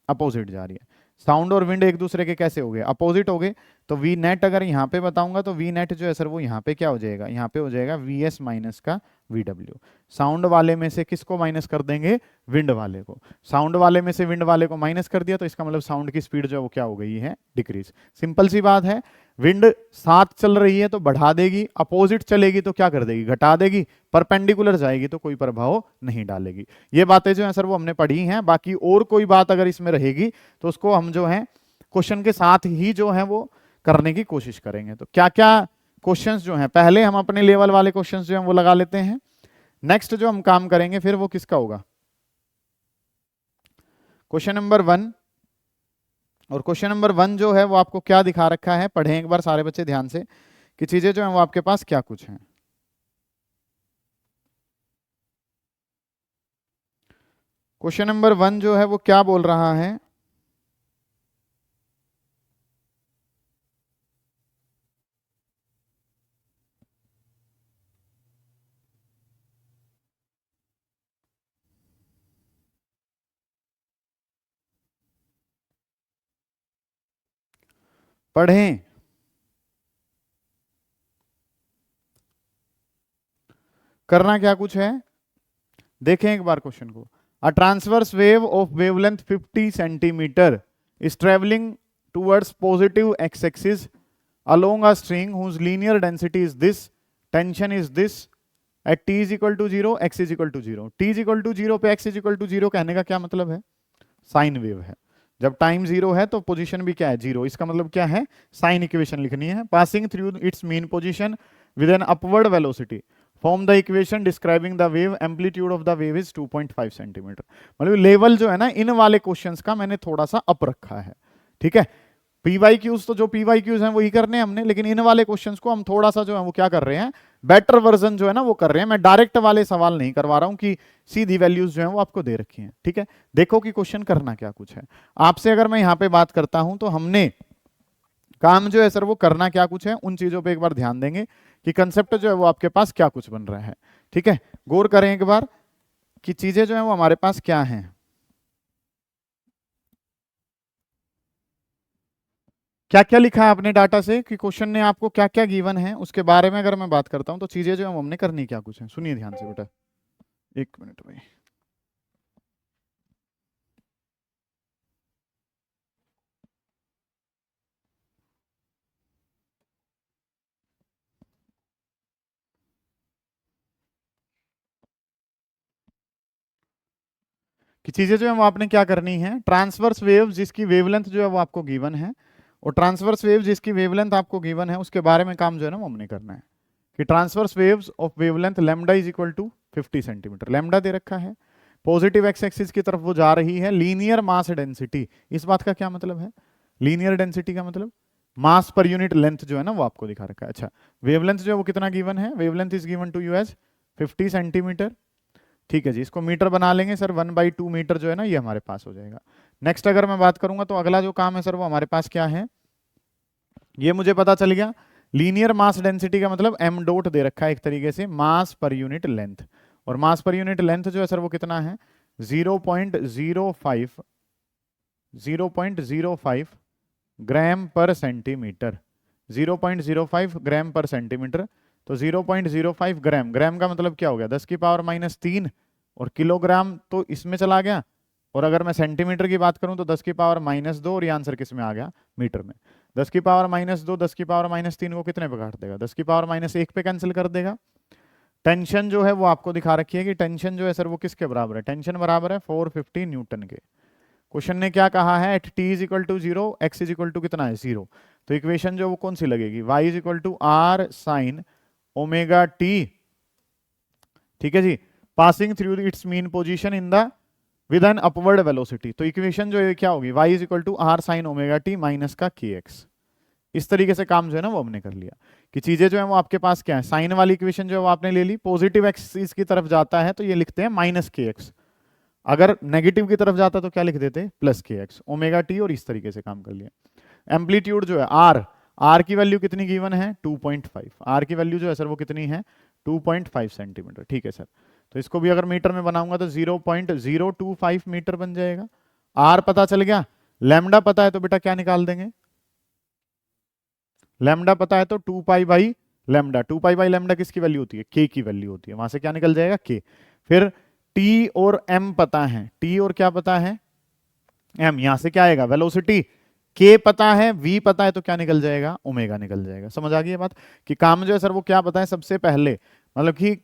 अपोजिट जा रही है। साउंड और विंड एक दूसरे के कैसे हो गए, अपोजिट हो गए। तो वी नेट अगर यहाँ पे बताऊंगा तो वी नेट जो है सर वो यहाँ पे क्या हो जाएगा, यहाँ पे हो जाएगा वी एस माइनस का वी डब्ल्यू। साउंड वाले में से किसको माइनस कर देंगे, विंड वाले को। साउंड वाले में से विंड वाले को माइनस कर दिया तो इसका मतलब साउंड की स्पीड जो है वो क्या हो गई है, डिक्रीज। सिंपल सी बात है। विंड साथ चल रही है तो बढ़ा देगी, अपोजिट चलेगी तो क्या कर देगी, घटा देगी, परपेंडिकुलर जाएगी तो कोई प्रभाव नहीं डालेगी। ये बातें जो है सर वो हमने पढ़ी हैं। बाकी और कोई बात अगर इसमें रहेगी तो उसको हम जो है क्वेश्चन के साथ ही जो है वो करने की कोशिश करेंगे। तो क्या क्या क्वेश्चंस जो हैं, पहले हम अपने लेवल वाले क्वेश्चंस जो हैं वो लगा लेते हैं। नेक्स्ट जो हम काम करेंगे फिर वो किसका होगा, क्वेश्चन नंबर 1। और क्वेश्चन नंबर 1 जो है वो आपको क्या दिखा रखा है, पढ़ें एक बार सारे बच्चे ध्यान से कि चीजें जो हैं वो आपके पास क्या कुछ हैं। क्वेश्चन नंबर 1 जो है वो क्या बोल रहा है, पढ़ें। करना क्या कुछ है, देखें एक बार क्वेश्चन को। A transverse wave of wavelength 50 centimetre is travelling towards positive x axis along a string whose linear density is this, tension is this, at t is equal to 0, x is equal to 0। t is equal to 0 पे x is equal to 0 कहने का क्या मतलब है, sine wave है। जब time zero है तो पोजीशन भी क्या है, जीरो। इसका मतलब क्या है, साइन इक्वेशन लिखनी है। Passing through its mean position with an upward velocity, form the equation describing the wave, amplitude of the wave is 2.5 centimetre. मतलब लेवल जो है ना इन वाले क्वेश्चंस का मैंने थोड़ा सा अप रखा है, ठीक है। पीवाई क्यूज तो जो पीवाई क्यूज हैं वही करने हैं हमने, लेकिन इन वाले क्वेश्चंस को हम थोड़ा सा जो है वो क्या कर रहे हैं, बेटर वर्जन जो है ना वो कर रहे हैं। मैं डायरेक्ट वाले सवाल नहीं करवा रहा हूं कि सीधी वैल्यूज जो है वो आपको दे रखी हैं, ठीक है। देखो कि क्वेश्चन करना क्या कुछ है। आपसे अगर मैं यहां पे बात करता हूं तो हमने काम जो है सर वो करना क्या कुछ है, उन चीजों पे एक बार ध्यान देंगे कि कंसेप्ट जो है वो आपके पास क्या कुछ बन रहा है, ठीक है। गौर करें एक बार कि चीजें जो है वो हमारे पास क्या हैं। क्या क्या लिखा है आपने डाटा से कि क्वेश्चन ने आपको क्या क्या गिवन है, उसके बारे में अगर मैं बात करता हूं तो चीजें जो है हमने करनी क्या कुछ है, सुनिए ध्यान से बेटा। एक मिनट भाई। कि चीजें जो है वो आपने क्या करनी है, ट्रांसवर्स वेव जिसकी वेवलेंथ जो है वो आपको गिवन है, और ट्रांसवर्स वेव जिसकी वेवलेंथ आपको गिवन है उसके बारे में काम जो है ना वो हमने करना है कि transverse waves of wavelength lambda is equal to 50 centimetre, lambda दे रखा है, पॉजिटिव एक्स एक्सिस की तरफ वो जा रही है, लीनियर मास डेंसिटी, इस बात का क्या मतलब है, लीनियर डेंसिटी का मतलब मास पर यूनिट लेंथ जो है ना वो आपको दिखा रखा है। अच्छा, वेवलेंथ जो है वो कितना गिवन है, wavelength is given to you as 50 centimetre. ठीक है जी, इसको मीटर बना लेंगे सर, 1/2 मीटर जो है ना ये हमारे पास हो जाएगा। नेक्स्ट अगर मैं बात करूंगा तो अगला जो काम है सर वो हमारे पास क्या है, ये मुझे पता चल गया, लीनियर मास डेंसिटी का मतलब एम डॉट दे रखा है एक तरीके से मास पर यूनिट लेंथ, और मास पर यूनिट लेंथ जो है सर वो कितना है 0.05 ग्राम पर सेंटीमीटर, 0.05 ग्राम पर सेंटीमीटर। तो 0.05 ग्राम, ग्राम का मतलब क्या हो गया 10 की पावर -3, और किलोग्राम तो इसमें चला गया, और अगर मैं सेंटीमीटर की बात करूं तो 10 की पावर -2, और ये आंसर किस में आ गया, मीटर में। 10 की पावर -2 10 की पावर -3 को कितने पे काट देगा, 10 की पावर -1 पे कैंसिल कर देगा। टेंशन जो है वो आपको दिखा रखी है कि टेंशन जो है सर वो किसके बराबर है, टेंशन बराबर है 450 न्यूटन के। क्वेश्चन ने क्या कहा है, at t is equal to 0, x is equal to कितना है 0, तो इक्वेशन जो वो कौन सी लगेगी, y is equal to are sine omega T, ठीक है जी, passing through its mean position in the with an upward velocity. तो इक्वेशन जो है क्या होगी, y is equal to are sine omega T minus का के एक्स। इस तरीके से काम जो है ना वो हमने कर लिया कि चीजें जो है वो आपके पास क्या है, साइन वाली इक्वेशन जो है वो आपने ले ली, पॉजिटिव एक्सिस की तरफ जाता है तो ये लिखते हैं माइनस के एक्स, अगर नेगेटिव की तरफ जाता तो क्या लिख देते प्लस के एक्स ओमेगा टी, और इस तरीके से काम कर लिया। एम्पलीट्यूड जो है आर, आर की वैल्यू कितनी गिवन है 2.5, आर की वैल्यू जो है सर वो कितनी है 2.5 सेंटीमीटर, ठीक है सर। तो इसको भी अगर मीटर में बनाऊंगा तो 0.025 मीटर बन जाएगा। आर पता चल गया, लैम्डा पता है तो बेटा क्या निकाल देंगे, लैम्डा पता है तो 2 pi by lambda, 2 pi by lambda किसकी वैल्यू होती है, के की वैल्यू होती है, वहां से क्या निकल जाएगा के। फिर टी और एम पता है, टी और क्या पता है एम, यहां से क्या आएगा वेलोसिटी, के पता है, वी पता है तो क्या निकल जाएगा ओमेगा निकल जाएगा। समझ आ गई ये बात कि काम जो है सर वो क्या पता है सबसे पहले, मतलब कि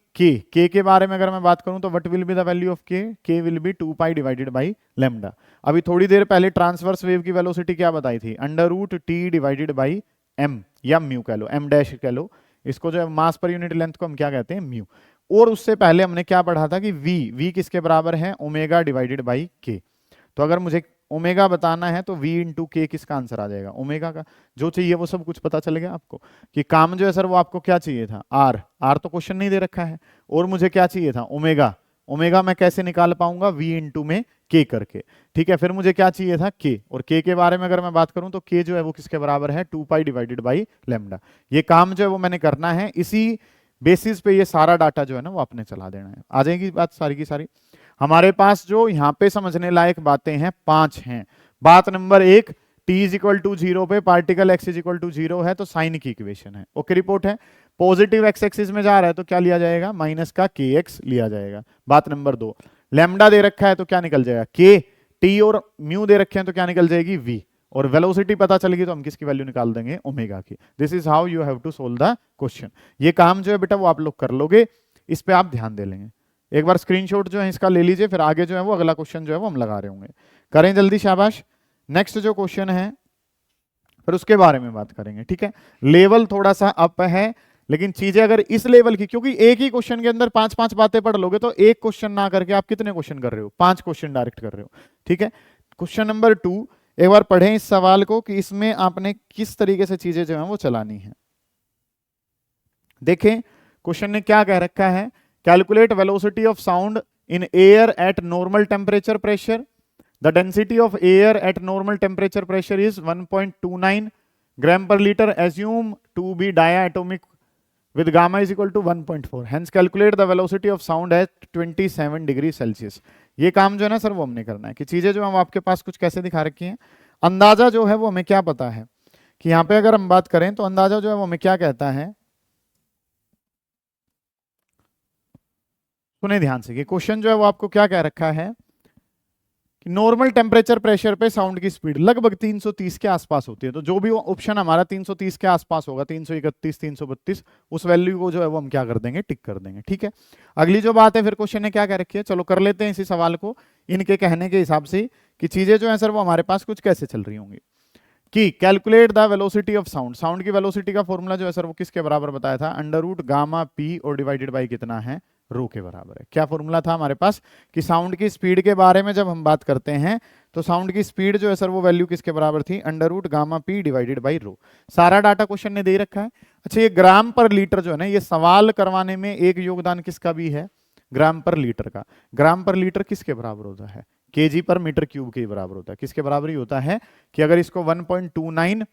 के बारे में अगर मैं बात करूं तो what will be the value of k will be 2 pi divided by lambda. अभी थोड़ी देर पहले ट्रांसवर्स वेव की वेलोसिटी क्या बताई थी, √t डिवाइडेड बाई एम, या म्यू कह लो, एम डैश कह लो, इसको जो है मास पर यूनिट लेंथ को हम क्या कहते हैं म्यू। और उससे पहले हमने क्या पढ़ा था कि वी किसके बराबर है ओमेगा डिवाइडेड बाई के। तो अगर मुझे ओमेगा बताना है तो v इंटू के किसका आंसर आ जाएगा ओमेगा का। जो चाहिए वो सब कुछ पता चल गया आपको कि काम जो है सर वो आपको क्या चाहिए था आर तो क्वेश्चन नहीं दे रखा है, और मुझे क्या चाहिए था ओमेगा, ओमेगा मैं कैसे निकाल पाऊंगा v इंटू में के करके, ठीक है। फिर मुझे क्या चाहिए था के, और के बारे में अगर मैं बात करूं तो के जो है वो किसके बराबर है 2 पाई डिवाइडेड बाई लैम्डा। ये काम जो है वो मैंने करना है, इसी बेसिस पे ये सारा डाटा जो है ना वो आपने चला देना है। आ जाएगी बात सारी की सारी। हमारे पास जो यहाँ पे समझने लायक बातें हैं 5 हैं। बात number 1, t is equal to 0 पे particle x is equal to 0 है तो साइन की इक्वेशन है, ओके रिपोर्ट है। पॉजिटिव x एक्सिस में जा रहा है तो क्या लिया जाएगा माइनस का kx लिया जाएगा। बात नंबर 2, लैम्डा दे रखा है तो क्या निकल जाएगा k, t और म्यू दे रखे हैं तो क्या निकल जाएगी v, और वेलोसिटी पता चल गई तो हम किसकी वैल्यू निकाल देंगे ओमेगा की। This is how you have to solve the question. ये काम जो है बेटा वो आप लोग कर लोगे, इस पे आप ध्यान दे लेंगे। एक बार स्क्रीनशॉट जो है इसका ले लीजिए, फिर आगे जो है वो अगला क्वेश्चन जो है वो हम लगा रहे होंगे। करें जल्दी शाबाश। नेक्स्ट जो क्वेश्चन है फिर उसके बारे में बात करेंगे, ठीक है। लेवल थोड़ा सा अप है, लेकिन चीजें अगर इस लेवल की, क्योंकि एक ही क्वेश्चन के अंदर 5-5 बातें पढ़ लोगे तो एक क्वेश्चन ना करके आप कितने क्वेश्चन कर रहे हो, 5 क्वेश्चन डायरेक्ट कर रहे हो, ठीक है। क्वेश्चन नंबर 2 एक बार पढ़ें इस सवाल को कि इसमें आपने किस तरीके से चीजें जो है वो चलानी है। देखें क्वेश्चन ने क्या कह रखा है, calculate velocity of sound in air at normal temperature pressure. The density of air at normal temperature pressure is 1.29 gram per liter. Assume to be diatomic with gamma is equal to 1.4. Hence calculate the velocity of sound at 27 degree Celsius. ये काम जो है ना sir वो हमने करना है कि चीजें जो हम आपके पास कुछ कैसे दिखा रखी हैं। अंदाजा जो है वो हमें क्या पता है कि यहाँ पे अगर हम बात करें तो अंदाजा जो है वो हमें क्या कहता है, सुने ध्यान से कि क्वेश्चन जो है वो आपको क्या कह रखा है कि नॉर्मल टेम्परेचर प्रेशर पे साउंड की स्पीड लगभग 330 के आसपास होती है। तो जो भी ऑप्शन हमारा 330 के आसपास होगा, 331, 332, उस वैल्यू को जो है वो हम क्या कर देंगे, टिक कर देंगे। ठीक है, अगली जो बात है, फिर क्वेश्चन ने क्या कह रखी है, चलो कर लेते हैं इसी सवाल को इनके कहने के हिसाब से कि चीजें जो है सर वो हमारे पास कुछ कैसे चल रही होंगी। कि calculate the velocity of sound, sound की वेलोसिटी का फॉर्मूला जो है सर वो किसके बराबर बताया था, अंडर रूट गामा पी और डिवाइडेड बाई कितना है, रो के बराबर है। क्या फॉर्मूला था हमारे पास कि साउंड की स्पीड के बारे में जब हम बात करते हैं तो साउंड की स्पीड जो है सर वो वैल्यू किसके बराबर थी, under root gamma P divided by rho. सारा डाटा क्वेश्चन ने दे रखा है। अच्छा, ये ग्राम पर लीटर जो है ना, ये सवाल करवाने में एक योगदान किसका भी है, ग्राम पर लीटर का। ग्राम पर लीटर किसके बराबर होता है, केजी पर मीटर क्यूब के बराबर होता है। किसके बराबर ही होता है कि अगर इसको 1.29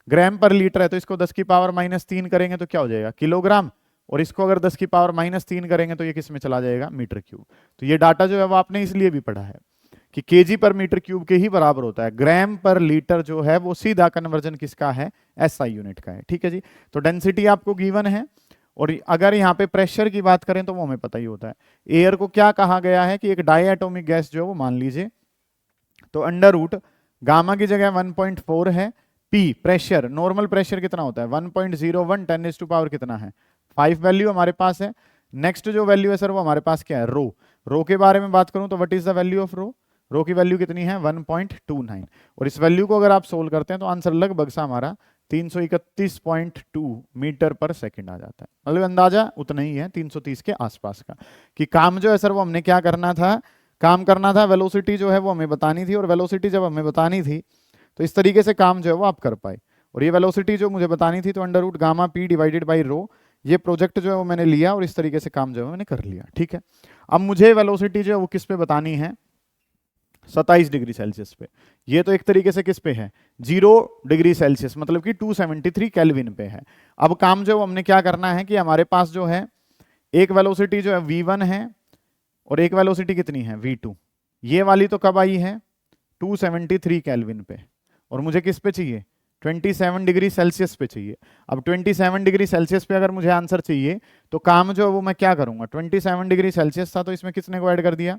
ग्राम पर लीटर है तो इसको 10 की पावर -3 करेंगे तो क्या हो जाएगा, किलोग्राम, और इसको अगर 10 की पावर -3 करेंगे तो ये किस में चला जाएगा, मीटर क्यूब। तो ये डाटा जो है वो आपने इसलिए भी पढ़ा है कि केजी पर मीटर क्यूब के ही बराबर होता है। ग्राम पर लीटर जो है वो सीधा कन्वर्जन किसका है, एसआई यूनिट का है। ठीक है जी, तो डेंसिटी आपको गिवन है, और अगर यहाँ पे प्रेशर की बात करें तो वो हमें पता ही होता है। एयर को क्या कहा गया है कि एक डायटोमिक गैस जो है वो मान लीजिए, तो अंडर रूट गामा की जगह 1.4 है, पी प्रेशर, नॉर्मल प्रेशर कितना होता है 1.01, 10⁻⁴ कितना है 5 वैल्यू हमारे पास है। नेक्स्ट जो वैल्यू है सर वो हमारे पास क्या है, रो। रो के बारे में बात करूं तो what is the value of rho, rho की वैल्यू कितनी है 1.29, और इस वैल्यू को अगर आप सोल्व करते हैं तो आंसर लगभग सा हमारा 331.2 मीटर पर सेकंड आ जाता है। मतलब अंदाजा उतना ही है 330 के आसपास का। कि काम जो है सर वो हमने क्या करना था, काम करना था, वेलोसिटी जो है वो हमें बतानी थी, और वेलोसिटी जब हमें बतानी थी तो इस तरीके से काम जो है वो आप कर पाए। और ये वेलोसिटी जो मुझे बतानी थी तो under root gamma P divided by rho, ये प्रोजेक्ट जो है वो मैंने लिया और इस तरीके से काम जो है मैंने कर लिया। ठीक है, अब मुझे वेलोसिटी जो है वो किस पे बतानी है, 27 डिग्री सेल्सियस पे। ये तो एक तरीके से किस पे है, 0 डिग्री सेल्सियस, मतलब कि 273 केल्विन पे है। अब काम जो हमने क्या करना है कि हमारे पास जो है एक वेलोसिटी जो है v1 है और एक वेलोसिटी कितनी है v2। ये वाली तो कब आई है 273 केल्विन पे, और मुझे किस पे चाहिए 27 डिग्री सेल्सियस पे चाहिए। अब 27 डिग्री सेल्सियस पे अगर मुझे आंसर चाहिए तो काम जो है वो मैं क्या करूंगा, 27 डिग्री सेल्सियस था तो इसमें किसने को ऐड कर दिया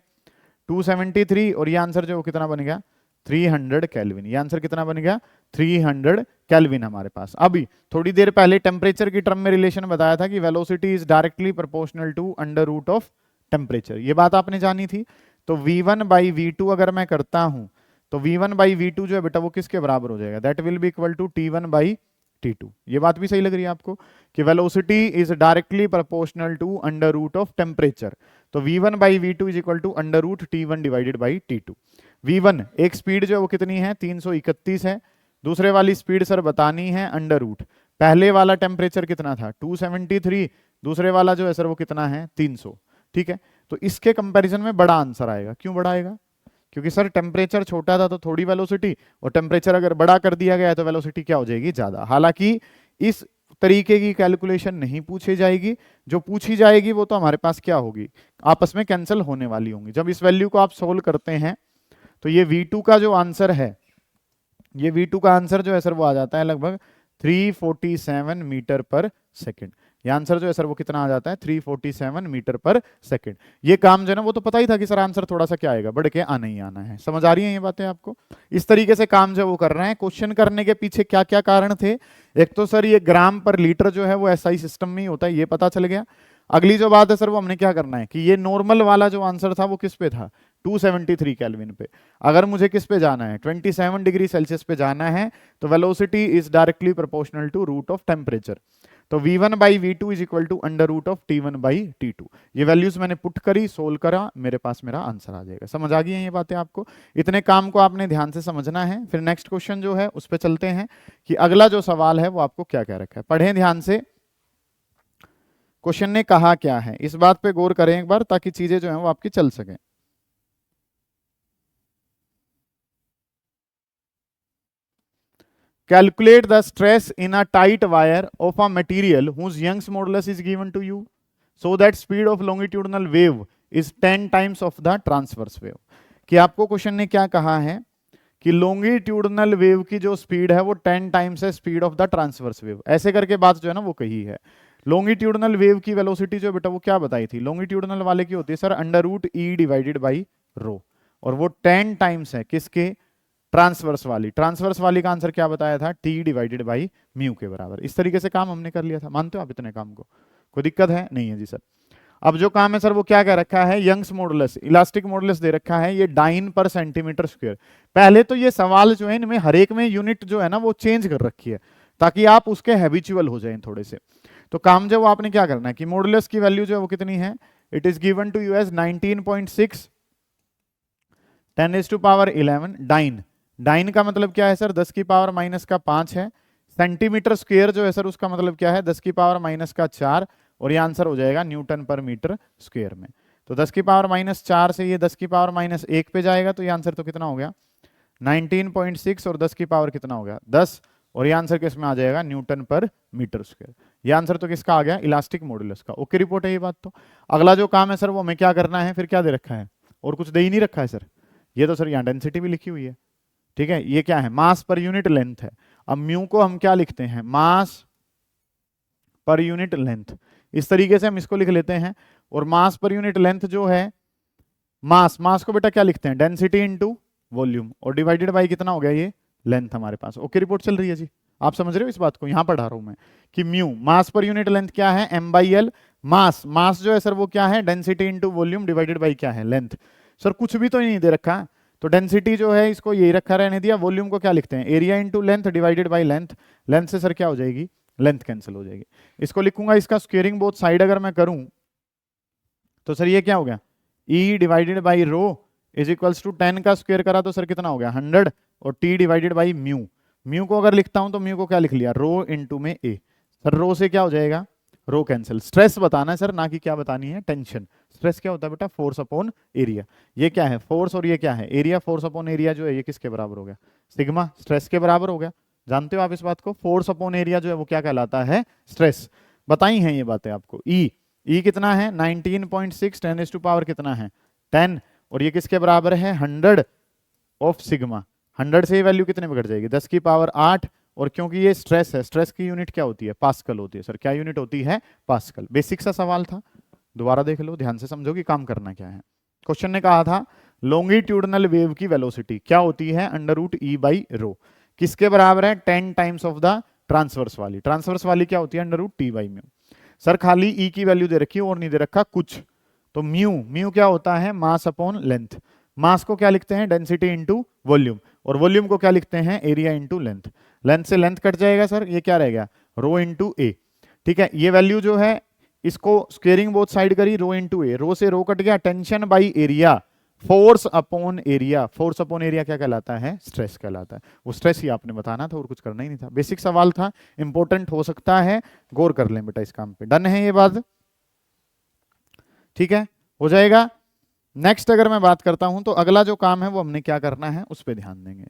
273, और ये आंसर जो कितना बन गया 300 केल्विन। ये आंसर कितना बन गया 300 केल्विन हमारे पास। अभी थोड़ी देर पहले टेम्परेचर की टर्म में रिलेशन बताया था कि velocity is directly proportional to under root of temperature, ये बात आपने जानी थी। तो v1 बाई v2 अगर मैं करता हूं तो v1 बाई v2 जो है बेटा वो किसके बराबर हो जाएगा, that will be equal to t1 by t2। ये बात भी सही लग रही है आपको कि velocity is directly proportional to under root of temperature. तो v1 by v2 is equal to under root t1 divided by t2। v1 एक स्पीड जो है वो कितनी है 331 है, दूसरे वाली स्पीड सर बतानी है अंडर रूट, पहले वाला टेम्परेचर कितना था 273, दूसरे वाला जो है सर वो कितना है 300। ठीक है, तो इसके कंपैरिजन में बड़ा आंसर आएगा। क्यों बड़ा आएगा, क्योंकि सर टेम्परेचर छोटा था तो थोड़ी वेलोसिटी, और टेम्परेचर अगर बड़ा कर दिया गया है तो वेलोसिटी क्या हो जाएगी ज्यादा। हालांकि इस तरीके की कैलकुलेशन नहीं पूछी जाएगी, जो पूछी जाएगी वो तो हमारे पास क्या होगी, आपस में कैंसिल होने वाली होंगी। जब इस वैल्यू को आप सोल्व करते हैं तो ये v2 का जो आंसर है, ये v2 का आंसर जो है सर वो आ जाता है लगभग 347 मीटर पर सेकेंड। ये आंसर जो है सर वो कितना आ जाता है 347 मीटर पर सेकेंड। ये काम जो है ना वो तो पता ही था कि सर आंसर थोड़ा सा क्या आएगा, बढ़ के आना ही आना है। समझ आ रही है ये बातें आपको, इस तरीके से काम जो वो कर रहे हैं। क्वेश्चन करने के पीछे क्या क्या कारण थे, एक तो सर ये ग्राम पर लीटर जो है वो एसआई सिस्टम में ही होता है, ये पता चल गया। अगली जो बात है सर वो हमने क्या करना है कि ये नॉर्मल वाला जो आंसर था वो किस पे था 273 केल्विन पे। अगर मुझे किस पे जाना है 27 डिग्री सेल्सियस पे जाना है तो velocity is directly proportional to root of temperature. तो v1 by v2 is equal to under root of t1 by t2। ये वैल्यूज मैंने पुट करी, सोल्व करा, मेरे पास मेरा आंसर आ जाएगा। समझ आ गई हैं ये बातें आपको, इतने काम को आपने ध्यान से समझना है। फिर नेक्स्ट क्वेश्चन जो है उस पर चलते हैं कि अगला जो सवाल है वो आपको क्या क्या रखा है। पढ़ें ध्यान से, क्वेश्चन ने कहा क्या है, इस बात पे गौर करें एक बार ताकि चीजें जो है वो आपकी चल सके। Calculate the stress in a tight wire of a material whose Young's modulus is given to you so that speed of longitudinal wave is 10 times of the transverse wave। कि आपको क्वेश्चन ने क्या कहा है कि लॉन्गिट्यूडनल वेव की जो speed है वो 10 टाइम्स है speed of the transverse wave, ऐसे करके बात जो है ना वो कही है। लॉन्गिट्यूडनल वेव की वेलोसिटी जो बेटा वो क्या बताई थी, लॉन्गिट्यूडनल वाले की होती है sir under root E divided by rho, और वो 10 टाइम्स है किसके, ट्रांसवर्स वाली। ट्रांसवर्स वाली का आंसर क्या बताया था, टी डिवाइडेड बाई म्यू के बराबर। इस तरीके से काम हमने कर लिया था। मानते हो आप इतने काम को, कोई दिक्कत है नहीं है जी सर। अब जो काम है सर वो क्या कह रखा है, यंग्स मॉडुलस, इलास्टिक मॉडुलस दे रखा है, ये डाइन पर सेंटीमीटर स्क्वायर। पहले तो ये सवाल जो है इनमें हर एक में यूनिट जो है ना वो चेंज कर रखी है ताकि आप उसके हैबिचुअल हो जाएं थोड़े से। तो काम जो आपने क्या करना है कि मॉडुलस की वैल्यू जो है वो कितनी है, it is given to you as 19.6 10⁻11 dyne. Dyne का मतलब क्या है सर, 10 की पावर माइनस का 5 है। सेंटीमीटर स्क्वायर जो है सर उसका मतलब क्या है, 10 की पावर माइनस का 4, और ये आंसर हो जाएगा न्यूटन पर मीटर स्क्वायर में। तो 10 की पावर माइनस 4 से ये 10 की पावर माइनस 1 पे जाएगा, तो ये आंसर तो कितना हो गया 19.6, और 10 की पावर कितना हो गया 10, और ये आंसर किस में आ जाएगा, न्यूटन पर मीटर स्क्वायर। ये आंसर तो किसका आ गया, इलास्टिक मॉडुलस का। ओके रिपोर्ट है ये बात। तो अगला जो काम है सर वो हमें क्या करना है, फिर क्या दे रखा है, और कुछ दे ही नहीं रखा है सर। ये तो सर यहाँ डेंसिटी भी लिखी हुई है, ठीक है। ये क्या है, मास पर यूनिट लेंथ है। अब म्यू को हम क्या लिखते हैं, मास पर यूनिट लेंथ, इस तरीके से हम इसको लिख लेते हैं। और मास पर यूनिट लेंथ जो है, मास को बेटा क्या लिखते हैं, डेंसिटी इनटू वॉल्यूम, और डिवाइडेड बाय कितना हो गया ये लेंथ हमारे पास। ओके रिपोर्ट चल रही है जी, आप समझ रहे हो इस बात को, यहां पढ़ा रहा हूं मैं कि म्यू मास पर यूनिट लेंथ क्या है, m/l। मास जो है सर वो क्या है, density into volume divided by क्या है, लेंथ। सर कुछ भी तो नहीं दे रखा, तो डेंसिटी जो है इसको यही रखा रहने दिया। वॉल्यूम को क्या लिखते हैं, area into length divided by length. Length से सर क्या हो जाएगी, लेंथ कैंसिल हो जाएगी। इसको लिखूंगा, इसका स्क्वेयरिंग बोथ साइड अगर मैं करूं तो सर ये क्या हो गया, E divided by rho is equals to 10 का स्क्वायर करा तो सर कितना हो गया 100, और T divided by mu. Mu को अगर लिखता हूं तो म्यू को क्या लिख लिया, रो इंटू में A। सर रो से क्या हो जाएगा, रो कैंसिल। स्ट्रेस बताना है सर, ना कि क्या बतानी है, टेंशन। स्ट्रेस क्या होता है बेटा, फोर्स अपॉन एरिया। ये क्या है फोर्स, और ये क्या है एरिया। फोर्स अपॉन एरिया जो है ये किसके बराबर हो गया, सिग्मा, स्ट्रेस के बराबर हो गया। जानते हो आप इस बात को, फोर्स अपॉन एरिया जो है वो क्या कहलाता है, स्ट्रेस। बताई हैं ये बातें आपको। ई कितना है 19.6 10 टू पावर कितना है 10, और ये किसके बराबर है 100 ऑफ सिग्मा। 100 से ये वैल्यू कितने में घट जाएगी 10 की पावर 8, और क्योंकि ये स्ट्रेस है, स्ट्रेस की यूनिट क्या होती है, पास्कल होती है। सर क्या यूनिट होती है, पास्कल। बेसिक सा सवाल था, दोबारा देख लो, ध्यान से समझो कि काम करना क्या है। क्वेश्चन ने कहा था लॉन्गिट्यूडनल वेव की वेलोसिटी क्या होती है, √E/ρ। किसके बराबर है, 10 टाइम्स ऑफ द ट्रांसवर्स वाली। ट्रांसवर्स वाली क्या होती है, √T/μ। सर खाली E की वैल्यू दे रखी है और नहीं दे रखा कुछ, तो म्यू क्या होता है, मास अपॉन लेंथ। मास को क्या लिखते हैं, डेंसिटी इंटू वॉल्यूम, और वॉल्यूम को क्या लिखते हैं, एरिया इंटू लेंथ। लेंथ से लेंथ कट जाएगा सर, ये क्या रहेगा, रो इंटू ए। ठीक है, ये वैल्यू जो है इसको स्क्वेयरिंग बोथ साइड करी, रो इंटू ए। रो से रो कट गया, tension by area, force upon area. Force upon area क्या कहलाता है, स्ट्रेस कहलाता है। वो स्ट्रेस ही आपने बताना था और कुछ करना ही नहीं था। बेसिक सवाल था, इंपॉर्टेंट हो सकता है, गौर कर लें बेटा इस काम पे। डन है ये बात, ठीक है, हो जाएगा। नेक्स्ट अगर मैं बात करता हूं तो अगला जो काम है वो हमने क्या करना है उस पर ध्यान देंगे।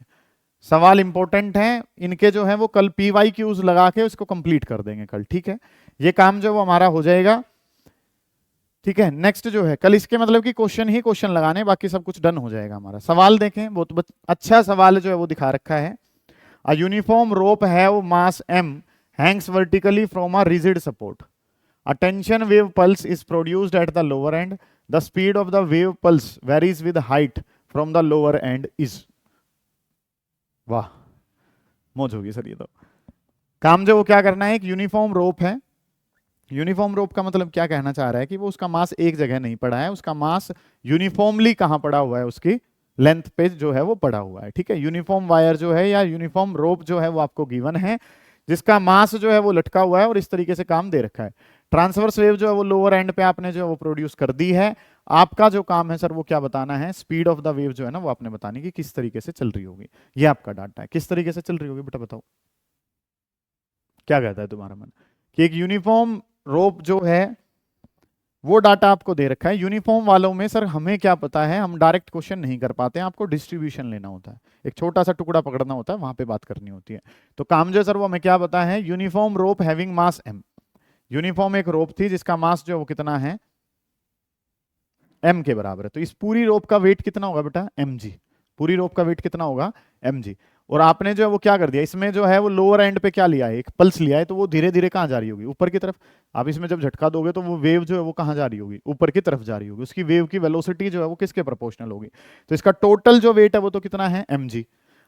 सवाल इंपॉर्टेंट है, इनके जो है वो कल PYQs लगा के उसको कंप्लीट कर देंगे कल, ठीक है। ये काम जो वो हमारा हो जाएगा, ठीक है। नेक्स्ट जो है कल इसके मतलब कि क्वेश्चन ही क्वेश्चन लगाने, बाकी सब कुछ डन हो जाएगा हमारा। सवाल देखें, बहुत अच्छा सवाल जो है वो दिखा रखा है। A uniform rope have mass m hangs vertically from a rigid support. A tension wave pulse is produced at the lower end. The speed of the wave pulse varies with height from the lower end is. वाह, मौज होगी sir. ये तो काम जो वो क्या करना है, एक यूनिफॉर्म रोप है। यूनिफॉर्म रोप का मतलब क्या कहना चाह रहा है कि वो उसका मास एक जगह नहीं पड़ा है, उसका मास यूनिफॉर्मली कहां पड़ा हुआ है, उसकी लेंथ पे जो है वो पड़ा हुआ है, ठीक है। यूनिफॉर्म वायर जो है या यूनिफॉर्म रोप जो है वो आपको गिवन है, जिसका मास जो है वो लटका हुआ है और इस तरीके से काम दे रखा है। ट्रांसवर्स वेव जो है वो लोअर एंड पे आपने जो है वो प्रोड्यूस कर दी है। आपका जो काम है सर वो क्या बताना है, स्पीड ऑफ द वेव जो है ना वो आपने बतानी कि किस तरीके से चल रही होगी। ये आपका डाटा है, किस तरीके से चल रही होगी बेटा बताओ, क्या कहता है तुम्हारा मन, कि एक यूनिफॉर्म रोप जो है वो डाटा आपको दे रखा है। यूनिफॉर्म वालों में सर हमें क्या पता है, हम डायरेक्ट क्वेश्चन नहीं कर पाते हैं, आपको डिस्ट्रीब्यूशन लेना होता है, एक छोटा सा टुकड़ा पकड़ना होता है, वहां पे बात करनी होती है। तो काम जो सर वो हमें क्या पता है, uniform rope having mass m। Uniform एक रोप थी जिसका मास जो है वो कितना है, m के बराबर है। तो इस पूरी रोप का वेट कितना होगा बेटा, mg। पूरी रोप का वेट कितना होगा, mg। और आपने जो है वो क्या कर दिया, इसमें जो है वो लोअर एंड पे क्या लिया है, एक पल्स लिया है, तो वो धीरे धीरे कहाँ जा रही होगी, ऊपर की तरफ। आप इसमें जब झटका दोगे तो वो वेव जो है वो कहाँ जा रही होगी, ऊपर की तरफ जा रही होगी। उसकी वेव की वेलोसिटी जो है वो किसके प्रोपोर्शनल होगी, तो इसका टोटल जो वेट है वो तो कितना है, mg।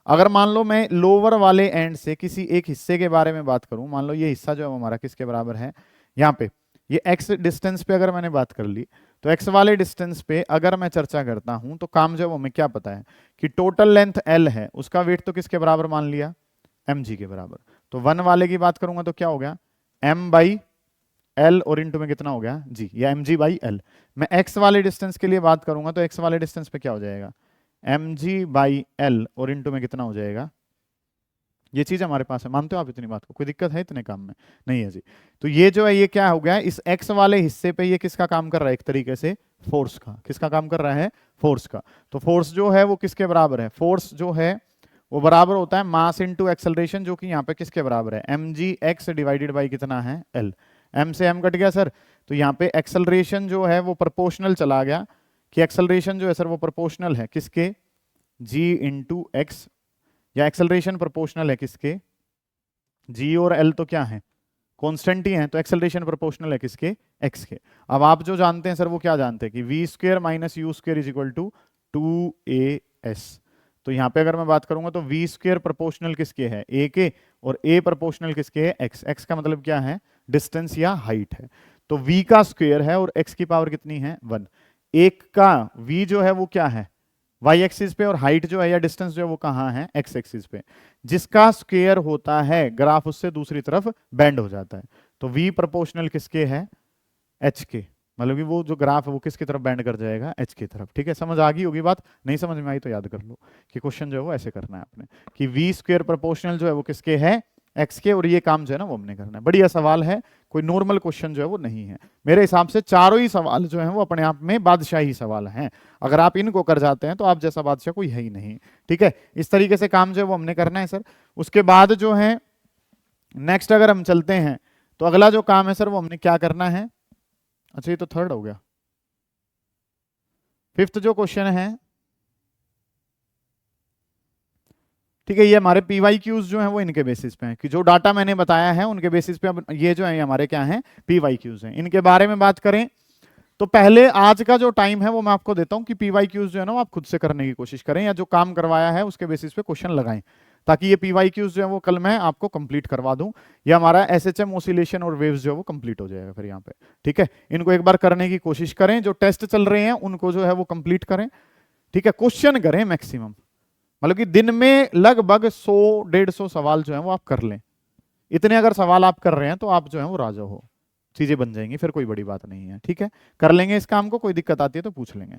अगर मान लो मैं लोअर वाले एंड से किसी एक हिस्से के बारे में बात करूं, मान लो ये हिस्सा जो है वो हमारा किसके बराबर है, यहाँ पे ये x डिस्टेंस पे अगर मैंने बात कर ली, तो x वाले डिस्टेंस पे अगर मैं चर्चा करता हूं तो काम जो है वो हमें क्या पता है कि टोटल लेंथ l है, उसका वेट तो किसके बराबर मान लिया, mg के बराबर। तो 1 वाले की बात करूंगा तो क्या हो गया, m बाई एल, और इंटू में कितना हो गया g, या mg बाई एल। मैं x वाले डिस्टेंस के लिए बात करूंगा तो x वाले डिस्टेंस पे क्या हो जाएगा, mg बाई एल, और इंटू में कितना हो जाएगा। ये चीज हमारे पास है, मानते हो आप इतनी बात को, कोई दिक्कत है इतने काम में, नहीं है जी। तो ये जो है ये क्या हो गया, इस x वाले हिस्से पे ये किसका काम कर रहा है, एक तरीके से फोर्स का। किसका काम कर रहा है, फोर्स का। तो फोर्स जो है वो किसके बराबर है, फोर्स जो है वो बराबर होता है मास इंटू एक्सेलरेशन, जो कि यहाँ पे किसके बराबर है, mg(x) डिवाइडेड बाई कितना है, l। m से m कट गया सर, तो यहाँ पे एक्सेलरेशन जो है वो प्रोपोर्शनल चला गया, कि एक्सेलरेशन जो है सर वो प्रोपोर्शनल है किसके, g इंटू एक्स, या एक्सेलरेशन प्रोपोर्शनल है किसके, g और l तो क्या है, कांस्टेंट ही है, तो एक्सेलरेशन प्रोपोर्शनल है किसके, x के। अब आप जो जानते हैं सर वो क्या जानते हैं कि v square minus u square is equal to 2as। तो यहाँ पे अगर मैं बात करूंगा तो v स्क्वायर प्रोपोर्शनल किसके है, a के, और a प्रोपोर्शनल किसके है, x। x का मतलब क्या है, डिस्टेंस या हाइट है। तो v का स्क्वायर है और x की पावर कितनी है, 1। एक का v जो है वो क्या है, वाई एक्सिस पे, और हाइट जो है या डिस्टेंस जो है वो कहाँ है, एक्स एक्सिस पे। जिसका स्क्वायर होता है ग्राफ उससे दूसरी तरफ बेंड हो जाता है। तो v प्रोपोर्शनल किसके है, h के, मतलब कि वो जो ग्राफ है वो किसकी तरफ बेंड कर जाएगा, h की तरफ। ठीक है, समझ आ गई होगी बात, नहीं समझ में आई तो याद कर लो कि क्वेश्चन जो है वो ऐसे करना है आपने, कि v स्क्वायर प्रोपोर्शनल जो है वो किसके है, x के, और ये काम जो है ना वो हमने करना है। बढ़िया सवाल है, कोई नॉर्मल क्वेश्चन जो है वो नहीं है। मेरे हिसाब से चारों ही सवाल जो हैं वो अपने आप में बादशाही सवाल हैं। अगर आप इनको कर जाते हैं तो आप जैसा बादशाह कोई है ही नहीं। ठीक है, इस तरीके से काम जो है वो हमने करना है सर। उसके बाद जो है नेक्स्ट अगर हम चलते हैं तो अगला जो काम है सर वो हमने क्या करना है, अच्छा ये तो थर्ड हो गया। फिफ्थ जो क्वेश्चन है, ठीक है, ये हमारे PYQs जो हैं वो इनके बेसिस पे हैं, कि जो डाटा मैंने बताया है उनके बेसिस पे अब ये जो है हमारे क्या हैं, PYQs हैं। इनके बारे में बात करें तो पहले आज का जो टाइम है वो मैं आपको देता हूं कि PYQs जो है ना वो आप खुद से करने की कोशिश करें, या जो काम करवाया है उसके बेसिस पे क्वेश्चन लगाएं, ताकि ये PYQs जो है वो कल मैं आपको कंप्लीट करवा दूं। या हमारा SHM ऑसिलेशन और वेव्स जो है वो कंप्लीट हो जाएगा फिर यहाँ पे। ठीक है, इनको एक बार करने की कोशिश करें, जो टेस्ट चल रहे हैं उनको जो है वो कंप्लीट करें। ठीक है, क्वेश्चन करें मैक्सिमम, मतलब कि दिन में लगभग 100-150 सवाल जो है वो आप कर लें। इतने अगर सवाल आप कर रहे हैं तो आप जो है वो राजा हो, चीजें बन जाएंगी, फिर कोई बड़ी बात नहीं है। ठीक है, कर लेंगे इस काम को, कोई दिक्कत आती है तो पूछ लेंगे।